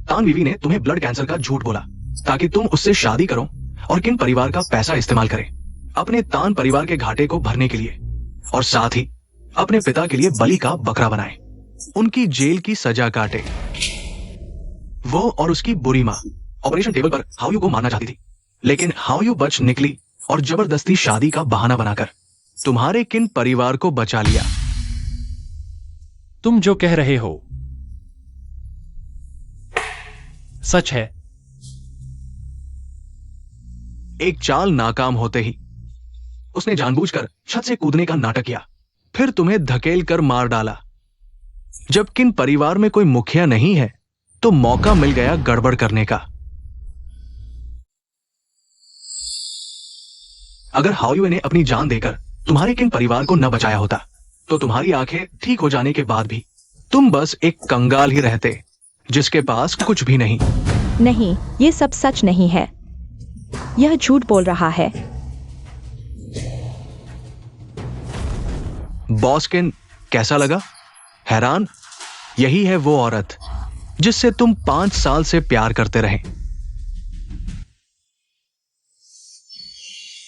तान बीवी ने तुम्हें ब्लड कैंसर का झूठ बोला ताकि तुम उससे शादी करो और किन परिवार का पैसा इस्तेमाल करें अपने तान परिवार के घाटे को भरने के लिए, और साथ ही अपने पिता के लिए बलि का बकरा बनाए, उनकी जेल की सजा काटे। वो और उसकी बुरी मां ऑपरेशन टेबल पर हाओयू को मारना चाहती थी, लेकिन हाओयू बच निकली और जबरदस्ती शादी का बहाना बनाकर तुम्हारे किन परिवार को बचा लिया। तुम जो कह रहे हो सच है। एक चाल नाकाम होते ही उसने जानबूझकर छत से कूदने का नाटक किया, फिर तुम्हें धकेल कर मार डाला। जब किन परिवार में कोई मुखिया नहीं है तो मौका मिल गया गड़बड़ करने का। अगर हाओयुए ने अपनी जान देकर तुम्हारे किन परिवार को न बचाया होता तो तुम्हारी आंखें ठीक हो जाने के बाद भी तुम बस एक कंगाल ही रहते जिसके पास कुछ भी नहीं। नहीं, ये सब सच नहीं है। यह झूठ बोल रहा है। बॉस्किन, कैसा लगा? हैरान? यही है वो औरत जिससे तुम 5 साल से प्यार करते रहे।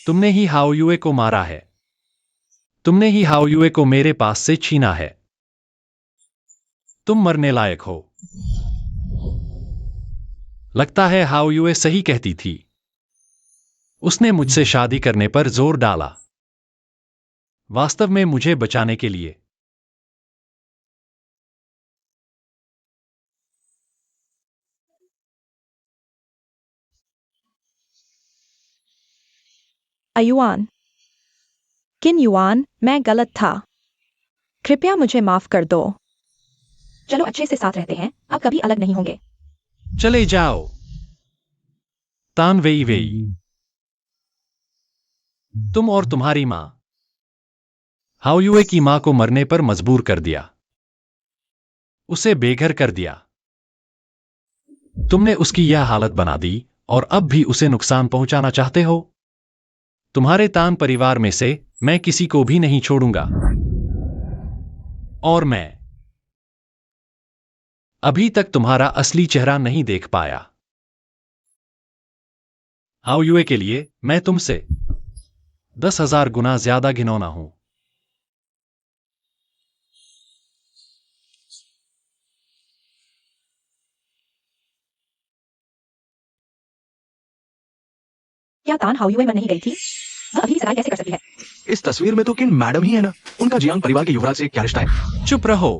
तुमने ही हाओयुए को मारा है। तुमने ही हाओयुए को मेरे पास से छीना है। तुम मरने लायक हो। लगता है हाउ युए सही कहती थी। उसने मुझसे शादी करने पर जोर डाला, वास्तव में मुझे बचाने के लिए। अयुआन, किन युआन, मैं गलत था। कृपया मुझे माफ कर दो। चलो अच्छे से साथ रहते हैं, अब कभी अलग नहीं होंगे। चले जाओ। तान वेई वेई, तुम और तुम्हारी मां हाउ युए की मां को मरने पर मजबूर कर दिया, उसे बेघर कर दिया। तुमने उसकी यह हालत बना दी और अब भी उसे नुकसान पहुंचाना चाहते हो। तुम्हारे तान परिवार में से मैं किसी को भी नहीं छोड़ूंगा। और मैं अभी तक तुम्हारा असली चेहरा नहीं देख पाया। हाउ युए के लिए मैं तुमसे 10,000 गुना ज्यादा घिनौना हूं। क्या तान हाउयुए में नहीं गई थी? वह अभी सगाई कैसे कर सकती है? इस तस्वीर में तो किन मैडम ही है ना। उनका जियांग परिवार के युवराज से क्या रिश्ता है? चुप रहो।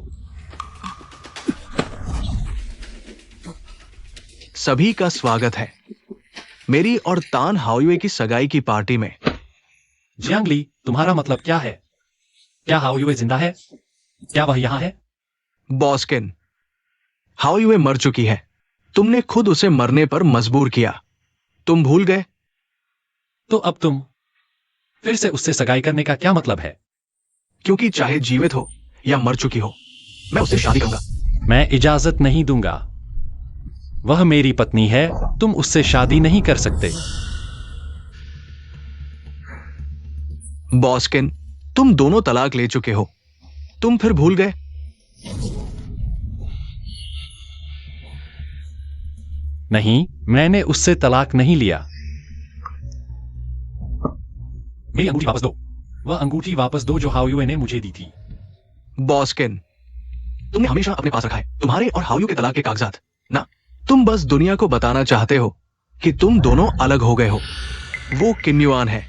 सभी का स्वागत है मेरी और तान हाउयुए की सगाई की पार्टी में। जियांगली, तुम्हारा मतलब क्या है? क्या हाउ युए जिंदा है? क्या वह यहां है? बॉस्किन, हाउयुए मर चुकी है। तुमने खुद उसे मरने पर मजबूर किया। तुम भूल गए? तो अब तुम फिर से उससे सगाई करने का क्या मतलब है? क्योंकि चाहे जीवित हो या मर चुकी हो, मैं उससे शादी करूंगा। मैं इजाजत नहीं दूंगा। वह मेरी पत्नी है, तुम उससे शादी नहीं कर सकते। बॉस्किन, तुम दोनों तलाक ले चुके हो। तुम फिर भूल गए? नहीं, मैंने उससे तलाक नहीं लिया। मेरी अंगूठी वापस दो। वह अंगूठी वापस दो जो हाउ युए ने मुझे दी थी। बॉस्किन, तुमने हमेशा अपने पास रखा है तुम्हारे और हाउयू के तलाक के कागजात ना। तुम बस दुनिया को बताना चाहते हो कि तुम दोनों अलग हो गए हो। वो किन युआन है।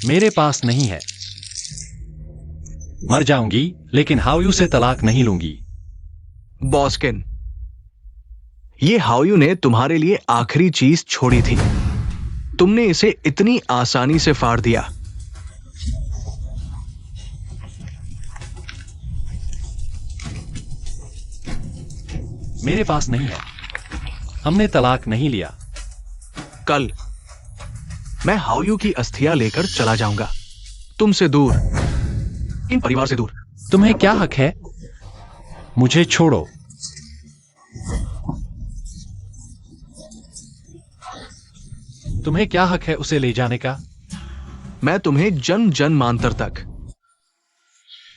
मेरे पास नहीं है। मर जाऊंगी लेकिन हाउयू से तलाक नहीं लूंगी। बॉस्किन, ये हाउयू ने तुम्हारे लिए आखिरी चीज छोड़ी थी। तुमने इसे इतनी आसानी से फाड़ दिया। मेरे पास नहीं है। हमने तलाक नहीं लिया। कल मैं हाउयू की अस्थियां लेकर चला जाऊंगा, तुमसे दूर, इन परिवार से दूर। तुम्हें क्या हक है? मुझे छोड़ो। तुम्हें क्या हक है उसे ले जाने का? मैं तुम्हें जन्म जन्मांतर तक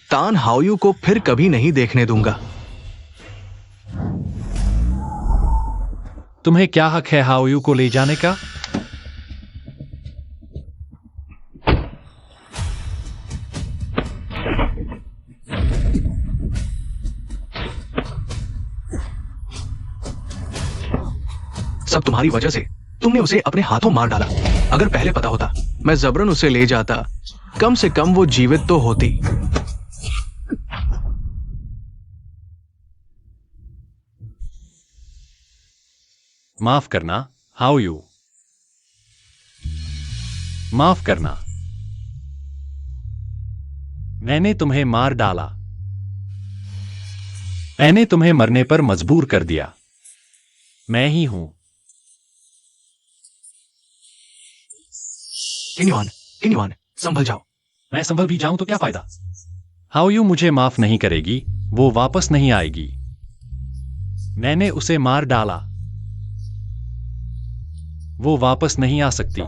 तान हाउयू को फिर कभी नहीं देखने दूंगा। तुम्हें क्या हक है हाउयू को ले जाने का? सब तुम्हारी वजह से। तुमने उसे अपने हाथों मार डाला। अगर पहले पता होता, मैं जबरन उसे ले जाता, कम से कम वो जीवित तो होती। माफ करना हाउयू, माफ करना। मैंने तुम्हें मार डाला। मैंने तुम्हें मरने पर मजबूर कर दिया। मैं ही हूं। किन्युआन, संभल जाओ। मैं संभल भी जाऊं तो क्या फायदा? हाउयू मुझे माफ नहीं करेगी। वो वापस नहीं आएगी। मैंने उसे मार डाला। वो वापस नहीं आ सकती।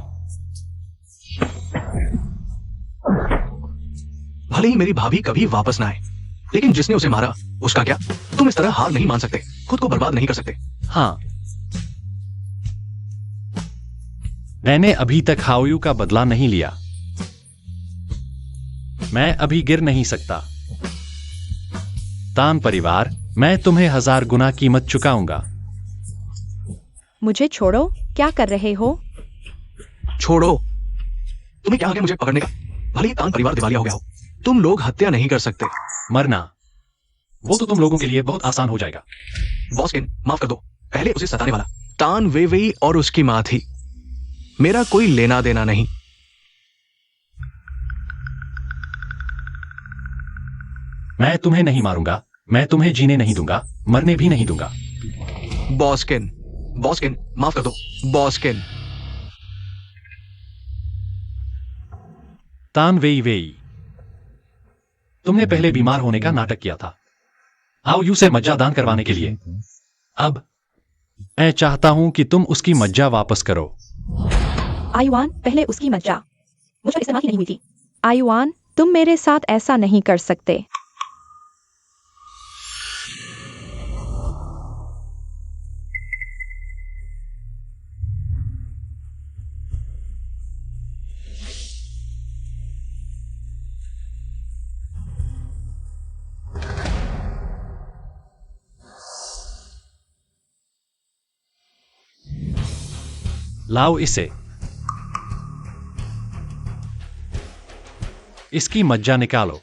भले ही मेरी भाभी कभी वापस ना आए, लेकिन जिसने उसे मारा उसका क्या? तुम इस तरह हार नहीं मान सकते, खुद को बर्बाद नहीं कर सकते। हाँ, मैंने अभी तक हाउयू का बदला नहीं लिया। मैं अभी गिर नहीं सकता। तान परिवार, मैं तुम्हें 1000 गुना कीमत चुकाऊंगा। मुझे छोड़ो, क्या कर रहे हो? छोड़ो। तुम्हें क्या आगे मुझे पकड़ने का? भले ही तान परिवार दिवालिया हो गया हो, तुम लोग हत्या नहीं कर सकते। मरना, वो तो तुम लोगों के लिए बहुत आसान हो जाएगा। बॉस्किन, माफ कर दो, पहले उसे सताने वाला तान वेवेई और उसकी मां थी। मेरा कोई लेना देना नहीं। मैं तुम्हें नहीं मारूंगा, मैं तुम्हें जीने नहीं दूंगा, मरने भी नहीं दूंगा। बॉस्किन, बॉस्किन, माफ कर दो, बॉस्किन। तान वेई वेई, तुमने पहले बीमार होने का नाटक किया था हाउ यू से मज्जा दान करवाने के लिए। अब मैं चाहता हूं कि तुम उसकी मज्जा वापस करो। आयुआन, पहले उसकी मज्जा मुझ पर इस्तेमाल ही नहीं हुई थी। आयुआन, तुम मेरे साथ ऐसा नहीं कर सकते। लाओ इसे, इसकी मज्जा निकालो।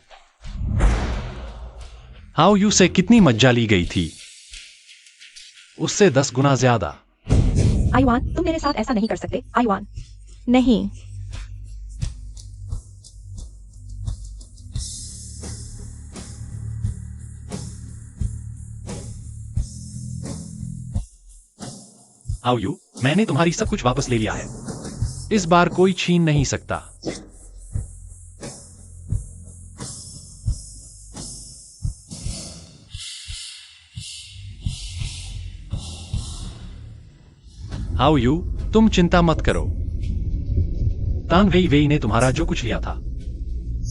हाउ यू से कितनी मज्जा ली गई थी? उससे 10 गुना ज्यादा। आयुआन, तुम मेरे साथ ऐसा नहीं कर सकते। आयुआन, नहीं। हाउ यू, मैंने तुम्हारी सब कुछ वापस ले लिया है। इस बार कोई छीन नहीं सकता। हाउ यू, तुम चिंता मत करो। तान वेई वेई ने तुम्हारा जो कुछ लिया था,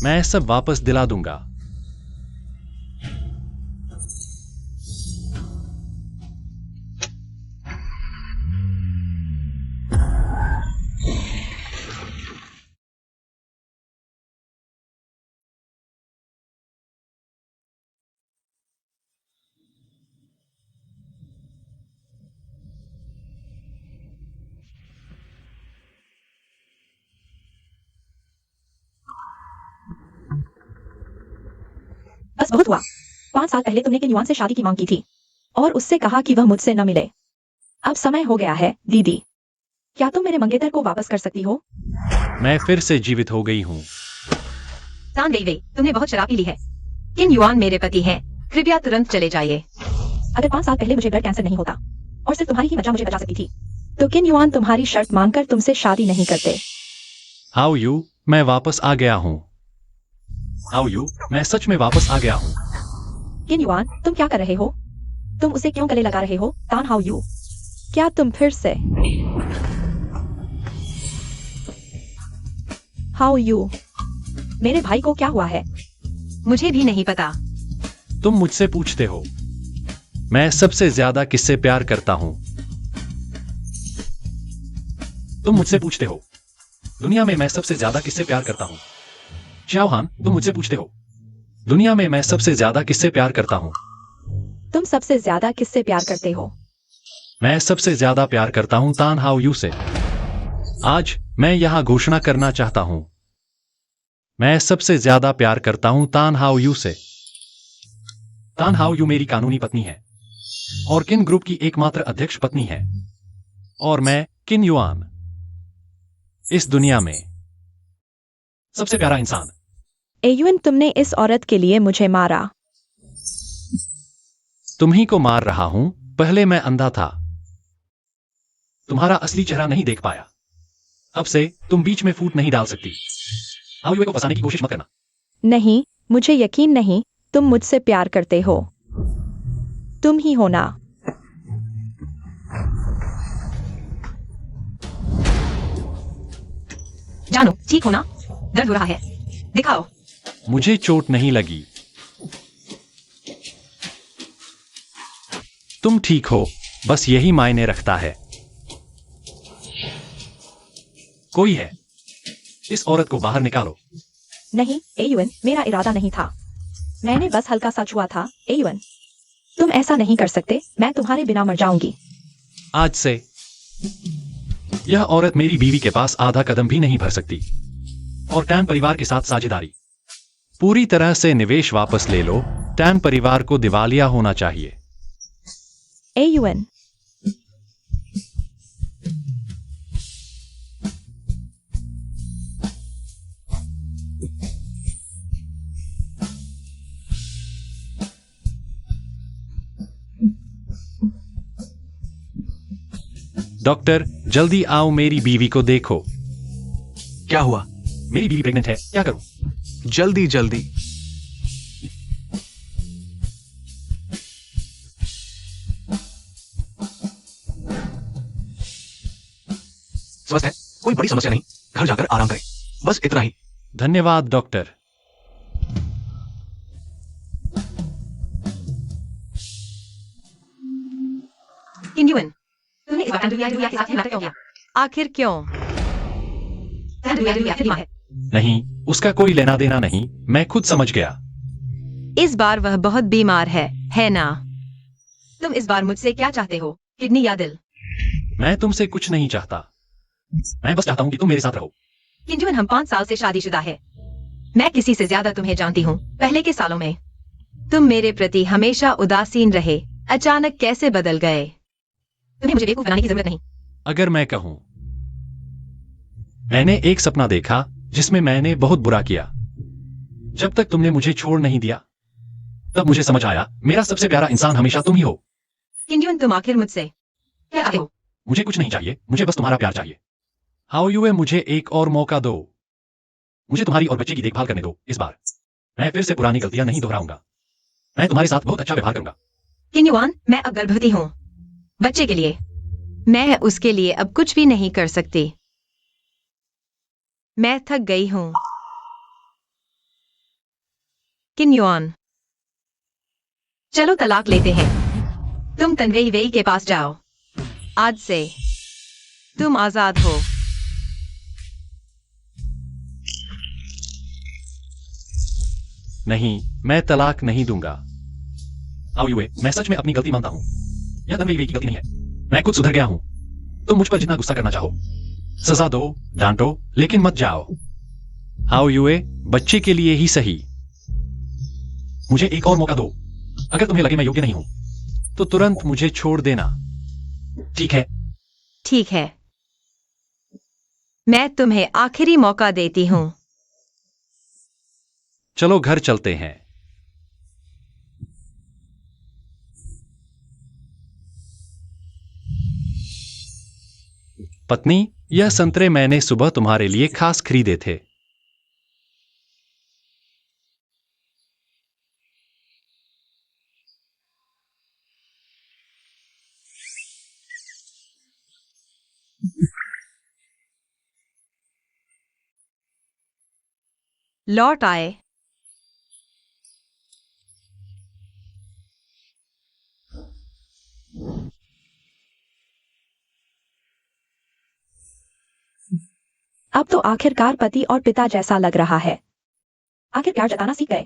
मैं सब वापस दिला दूंगा। बस बहुत हुआ। 5 साल पहले तुमने किन युआन से शादी की मांग की थी और उससे कहा कि वह मुझसे न मिले। अब समय हो गया है, दीदी। क्या तुम मेरे मंगेतर को वापस कर सकती हो? मैं फिर से जीवित हो गई हूं। तान वेई वेई, तुमने बहुत शराब पी ली है। किन युआन मेरे पति हैं, कृपया तुरंत चले जाइए। अगर 5 साल पहले मुझे ब्लड कैंसर नहीं होता और सिर्फ तुम्हारी ही मज्जा मुझे बचा सकती थी, तो किन युआन तुम्हारी शर्त मानकर तुमसे शादी नहीं करते। हाउ यू, मैं वापस आ गया हूं। हाउ यू, मैं सच में वापस आ गया हूं। किन युआन, तुम क्या कर रहे हो? तुम उसे क्यों गले लगा रहे हो? तान हाउ यू, क्या तुम फिर से? हाउ यू, मेरे भाई को क्या हुआ है? मुझे भी नहीं पता। तुम मुझसे पूछते हो। मैं सबसे ज्यादा किससे प्यार करता हूं? तुम मुझसे पूछते हो। दुनिया में मैं सबसे ज्यादा किससे प्यार करता हूं? चाओहान, तुम मुझसे पूछते हो। दुनिया में मैं सबसे ज्यादा किससे प्यार करता हूं? तुम सबसे ज्यादा किससे प्यार करते हो? मैं सबसे ज्यादा प्यार करता हूं तान हाउ यू से। आज मैं यहां घोषणा करना चाहता हूं। मैं सबसे ज्यादा प्यार करता हूं तान हाउ यू से। तान हाउ यू मेरी कानूनी पत्नी है और किन ग्रुप की एकमात्र अध्यक्ष पत्नी है। और मैं किन युआन, इस दुनिया में सबसे प्यारा इंसान। एयुन, तुमने इस औरत के लिए मुझे मारा। तुम्ही को मार रहा हूं। पहले मैं अंधा था, तुम्हारा असली चेहरा नहीं देख पाया। अब से तुम बीच में फूट नहीं डाल सकती। हाउ यू को फंसाने की कोशिश मत करना। नहीं, मुझे यकीन नहीं, तुम मुझसे प्यार करते हो। तुम ही हो ना? जानो, ठीक हो ना? दर्द हो रहा है, दिखाओ। मुझे चोट नहीं लगी। तुम ठीक हो, बस यही मायने रखता है। कोई है, इस औरत को बाहर निकालो। नहीं, एयुन, मेरा इरादा नहीं था। मैंने बस हल्का सा छुआ था। एवन, तुम ऐसा नहीं कर सकते। मैं तुम्हारे बिना मर जाऊंगी। आज से यह औरत मेरी बीवी के पास आधा कदम भी नहीं भर सकती। और टैन परिवार के साथ साझेदारी, पूरी तरह से निवेश वापस ले लो। टैन परिवार को दिवालिया होना चाहिए। एयूएन, डॉक्टर, जल्दी आओ, मेरी बीवी को देखो। क्या हुआ? मेरी बीवी प्रेग्नेंट है, क्या करूं? जल्दी जल्दी। स्वस्थ है, कोई बड़ी समस्या नहीं। घर जाकर आराम करें, बस इतना ही। धन्यवाद डॉक्टर। इंडियन, तुमने इस बार टैंडुया के साथ नाटक क्यों किया? आखिर क्यों? टैंडुया है। नहीं, उसका कोई लेना देना नहीं, मैं खुद समझ गया। इस बार वह बहुत बीमार है ना? तुम इस बार मुझसे क्या चाहते हो, किडनी या दिल? मैं तुमसे कुछ नहीं चाहता। मैं बस चाहता हूं कि तुम मेरे साथ रहो। इंडियन, हम 5 साल से शादीशुदा है। मैं किसी से ज्यादा तुम्हें जानती हूँ। पहले के सालों में तुम मेरे प्रति हमेशा उदासीन रहे, अचानक कैसे बदल गए? तुम्हें मुझे बेवकूफ बनाने की जरूरत नहीं। अगर मैं कहूं, मैंने एक सपना देखा जिसमें मैंने बहुत बुरा किया। जब तक तुमने मुझे छोड़ नहीं दिया, तब मुझे समझ आया मेरा सबसे प्यारा इंसान हमेशा तुम ही हो। इंडियन, तुम आखिर मुझसे क्या चाहते हो? मुझे कुछ नहीं चाहिए, मुझे बस तुम्हारा प्यार चाहिए। हाउ यू है, मुझे एक और मौका दो। मुझे तुम्हारी और बच्चे की देखभाल करने दो। इस बार मैं फिर से पुरानी गलतियां नहीं दोहराऊंगा। मैं तुम्हारे साथ बहुत अच्छा व्यवहार करूंगा। इंडियन, मैं अब गर्भवती हूँ। बच्चे के लिए। मैं उसके लिए अब कुछ भी नहीं कर सकती। मैं थक गई हूँ। किन्युआन, चलो तलाक लेते हैं। तुम तन्वेई वेई के पास जाओ। आज से तुम आजाद हो। नहीं, मैं तलाक नहीं दूंगा। हाउ यू है, मैं सच में अपनी गलती मानता हूं। यह तन्वी की गलती नहीं है। मैं खुद सुधर गया हूं। तुम मुझ पर जितना गुस्सा करना चाहो, सजा दो, डांटो, लेकिन मत जाओ। हाउ यू है, बच्चे के लिए ही सही। मुझे एक और मौका दो। अगर तुम्हें लगे मैं योग्य नहीं हूं, तो तुरंत मुझे छोड़ देना। ठीक है? ठीक है, मैं तुम्हें आखिरी मौका देती हूँ। चलो घर चलते हैं। पत्नी, यह संतरे मैंने सुबह तुम्हारे लिए खास खरीदे थे। लौट आए। अब तो आखिरकार पति और पिता जैसा लग रहा है। आखिर प्यार जताना सीख गए।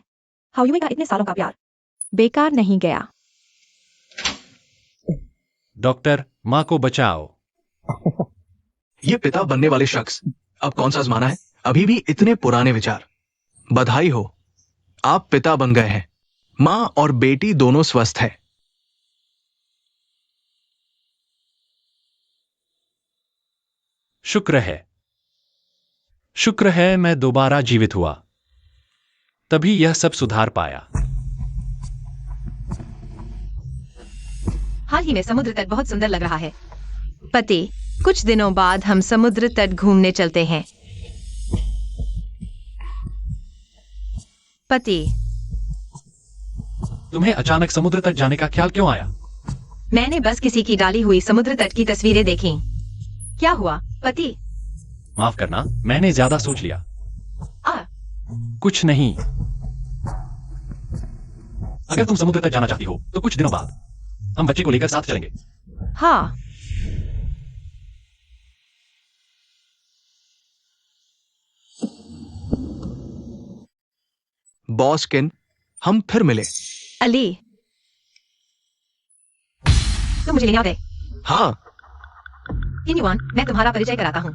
हाउयुए का इतने सालों का प्यार बेकार नहीं गया। डॉक्टर, मां को बचाओ। ये पिता बनने वाले शख्स अब कौन सा जमाना है? अभी भी इतने पुराने विचार। बधाई हो, आप पिता बन गए हैं। मां और बेटी दोनों स्वस्थ है। शुक्र है, शुक्र है मैं दोबारा जीवित हुआ। तभी यह सब सुधार पाया। हाल ही में समुद्र तट बहुत सुंदर लग रहा है। पति, कुछ दिनों बाद हम समुद्र तट घूमने चलते हैं। पति, तुम्हें अचानक समुद्र तक जाने का ख्याल क्यों आया? मैंने बस किसी की डाली हुई समुद्र तट की तस्वीरें देखी। क्या हुआ, पति? माफ करना, मैंने ज्यादा सोच लिया। आ, कुछ नहीं। अगर तुम समुद्र तक जाना चाहती हो, तो कुछ दिनों बाद हम बच्चे को लेकर साथ चलेंगे। हाँ, बॉस किन, हम फिर मिले। अली, तुम मुझे लेने आ गए। हाँ, किन युआन, मैं तुम्हारा परिचय कराता हूँ।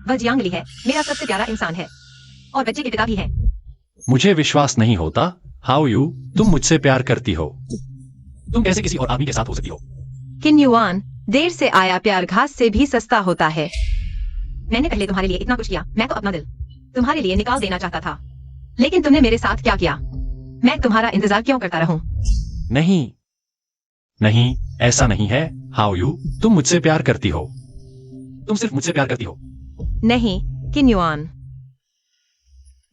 वह जियांग ली है, मेरा सबसे प्यारा इंसान है और बच्चे के पिता भी है। मुझे विश्वास नहीं होता। हाउ यू, तुम मुझसे प्यार करती हो। तुम कैसे किसी और आदमी के साथ हो सकती हो? किन युआन, देर से आया प्यार घास से भी सस्ता होता है। मैंने पहले तुम्हारे लिए इतना कुछ किया। मैं तो अपना दिल तुम्हारे लिए निकाल देना चाहता था, लेकिन तुमने मेरे साथ क्या किया? मैं तुम्हारा इंतजार क्यों करता रहूं? नहीं नहीं, ऐसा नहीं है। हाउ यू, तुम मुझसे प्यार करती हो। तुम सिर्फ मुझसे प्यार करती हो। नहीं किन युआन,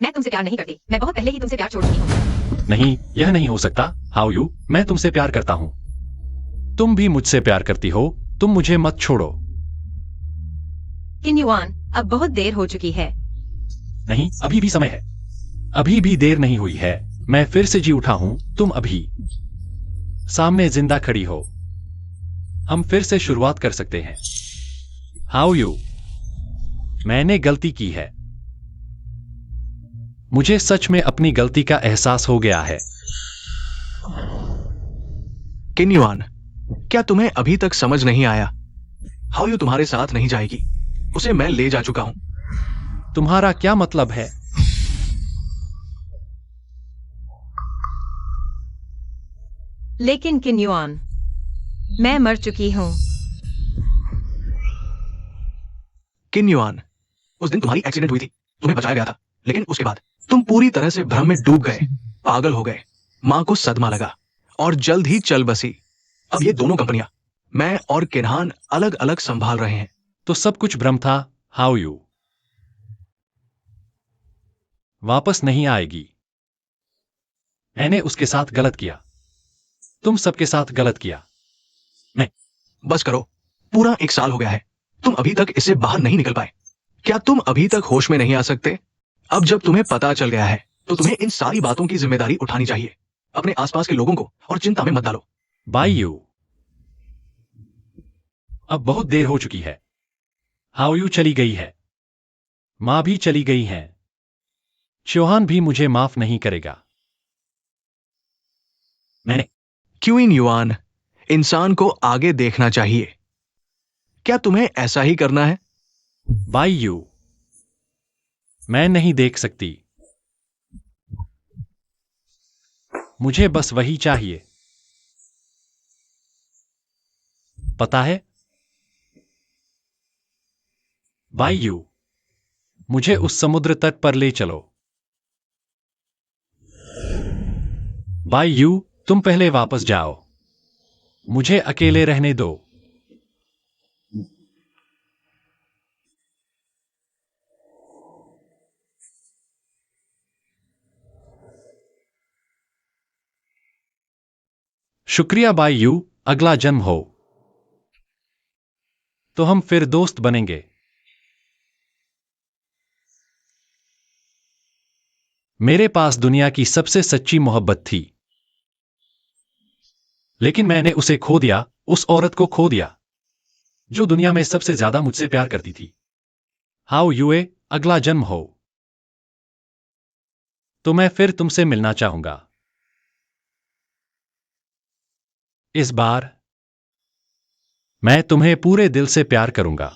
मैं तुमसे प्यार नहीं करती। मैं बहुत पहले ही तुमसे प्यार छोड़ चुकी हूँ। नहीं, यह नहीं हो सकता। हाउ यू, मैं तुमसे प्यार करता हूं। तुम भी मुझसे प्यार करती हो। तुम मुझे मत छोड़ो। किन युआन, अब बहुत देर हो चुकी है। नहीं, अभी भी समय है। अभी भी देर नहीं हुई है। मैं फिर से जी उठा हूं। तुम अभी सामने जिंदा खड़ी हो। हम फिर से शुरुआत कर सकते हैं। हाउ यू, मैंने गलती की है। मुझे सच में अपनी गलती का एहसास हो गया है। किन युआन, क्या तुम्हें अभी तक समझ नहीं आया? हाउ यू तुम्हारे साथ नहीं जाएगी। उसे मैं ले जा चुका हूं। तुम्हारा क्या मतलब है? लेकिन किन युआन, मैं मर चुकी हूँ। किन युआन, उस दिन तुम्हारी एक्सीडेंट हुई थी। तुम्हें बचाया गया था, लेकिन उसके बाद तुम पूरी तरह से भ्रम में डूब गए, पागल हो गए। मां को सदमा लगा और जल्द ही चल बसी। अब ये दोनों कंपनियां, मैं और किन्हान, अलग अलग संभाल रहे हैं। तो सब कुछ भ्रम था। हाउ यू वापस नहीं आएगी। मैंने उसके साथ गलत किया। तुम सबके साथ गलत किया। बस करो, पूरा 1 साल हो गया है। तुम अभी तक इससे बाहर नहीं निकल पाए। क्या तुम अभी तक होश में नहीं आ सकते? अब जब तुम्हें पता चल गया है, तो तुम्हें इन सारी बातों की जिम्मेदारी उठानी चाहिए। अपने आसपास के लोगों को और चिंता में मत डालो। बाय यू, अब बहुत देर हो चुकी है। हाउ यू चली गई है। मां भी चली गई है। चौहान भी मुझे माफ नहीं करेगा। मैंने क्वीन युआन, इंसान को आगे देखना चाहिए। क्या तुम्हें ऐसा ही करना है? बाय यू, मैं नहीं देख सकती। मुझे बस वही चाहिए। पता है? बाय यू, मुझे उस समुद्र तट पर ले चलो। बाय यू, तुम पहले वापस जाओ। मुझे अकेले रहने दो। शुक्रिया बाय यू, अगला जन्म हो तो हम फिर दोस्त बनेंगे। मेरे पास दुनिया की सबसे सच्ची मोहब्बत थी, लेकिन मैंने उसे खो दिया, उस औरत को खो दिया जो दुनिया में सबसे ज्यादा मुझसे प्यार करती थी। हाउ यूए, अगला जन्म हो तो मैं फिर तुमसे मिलना चाहूंगा। इस बार मैं तुम्हें पूरे दिल से प्यार करूंगा।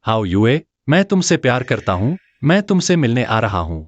हाउ यूए, मैं तुमसे प्यार करता हूं। मैं तुमसे मिलने आ रहा हूं।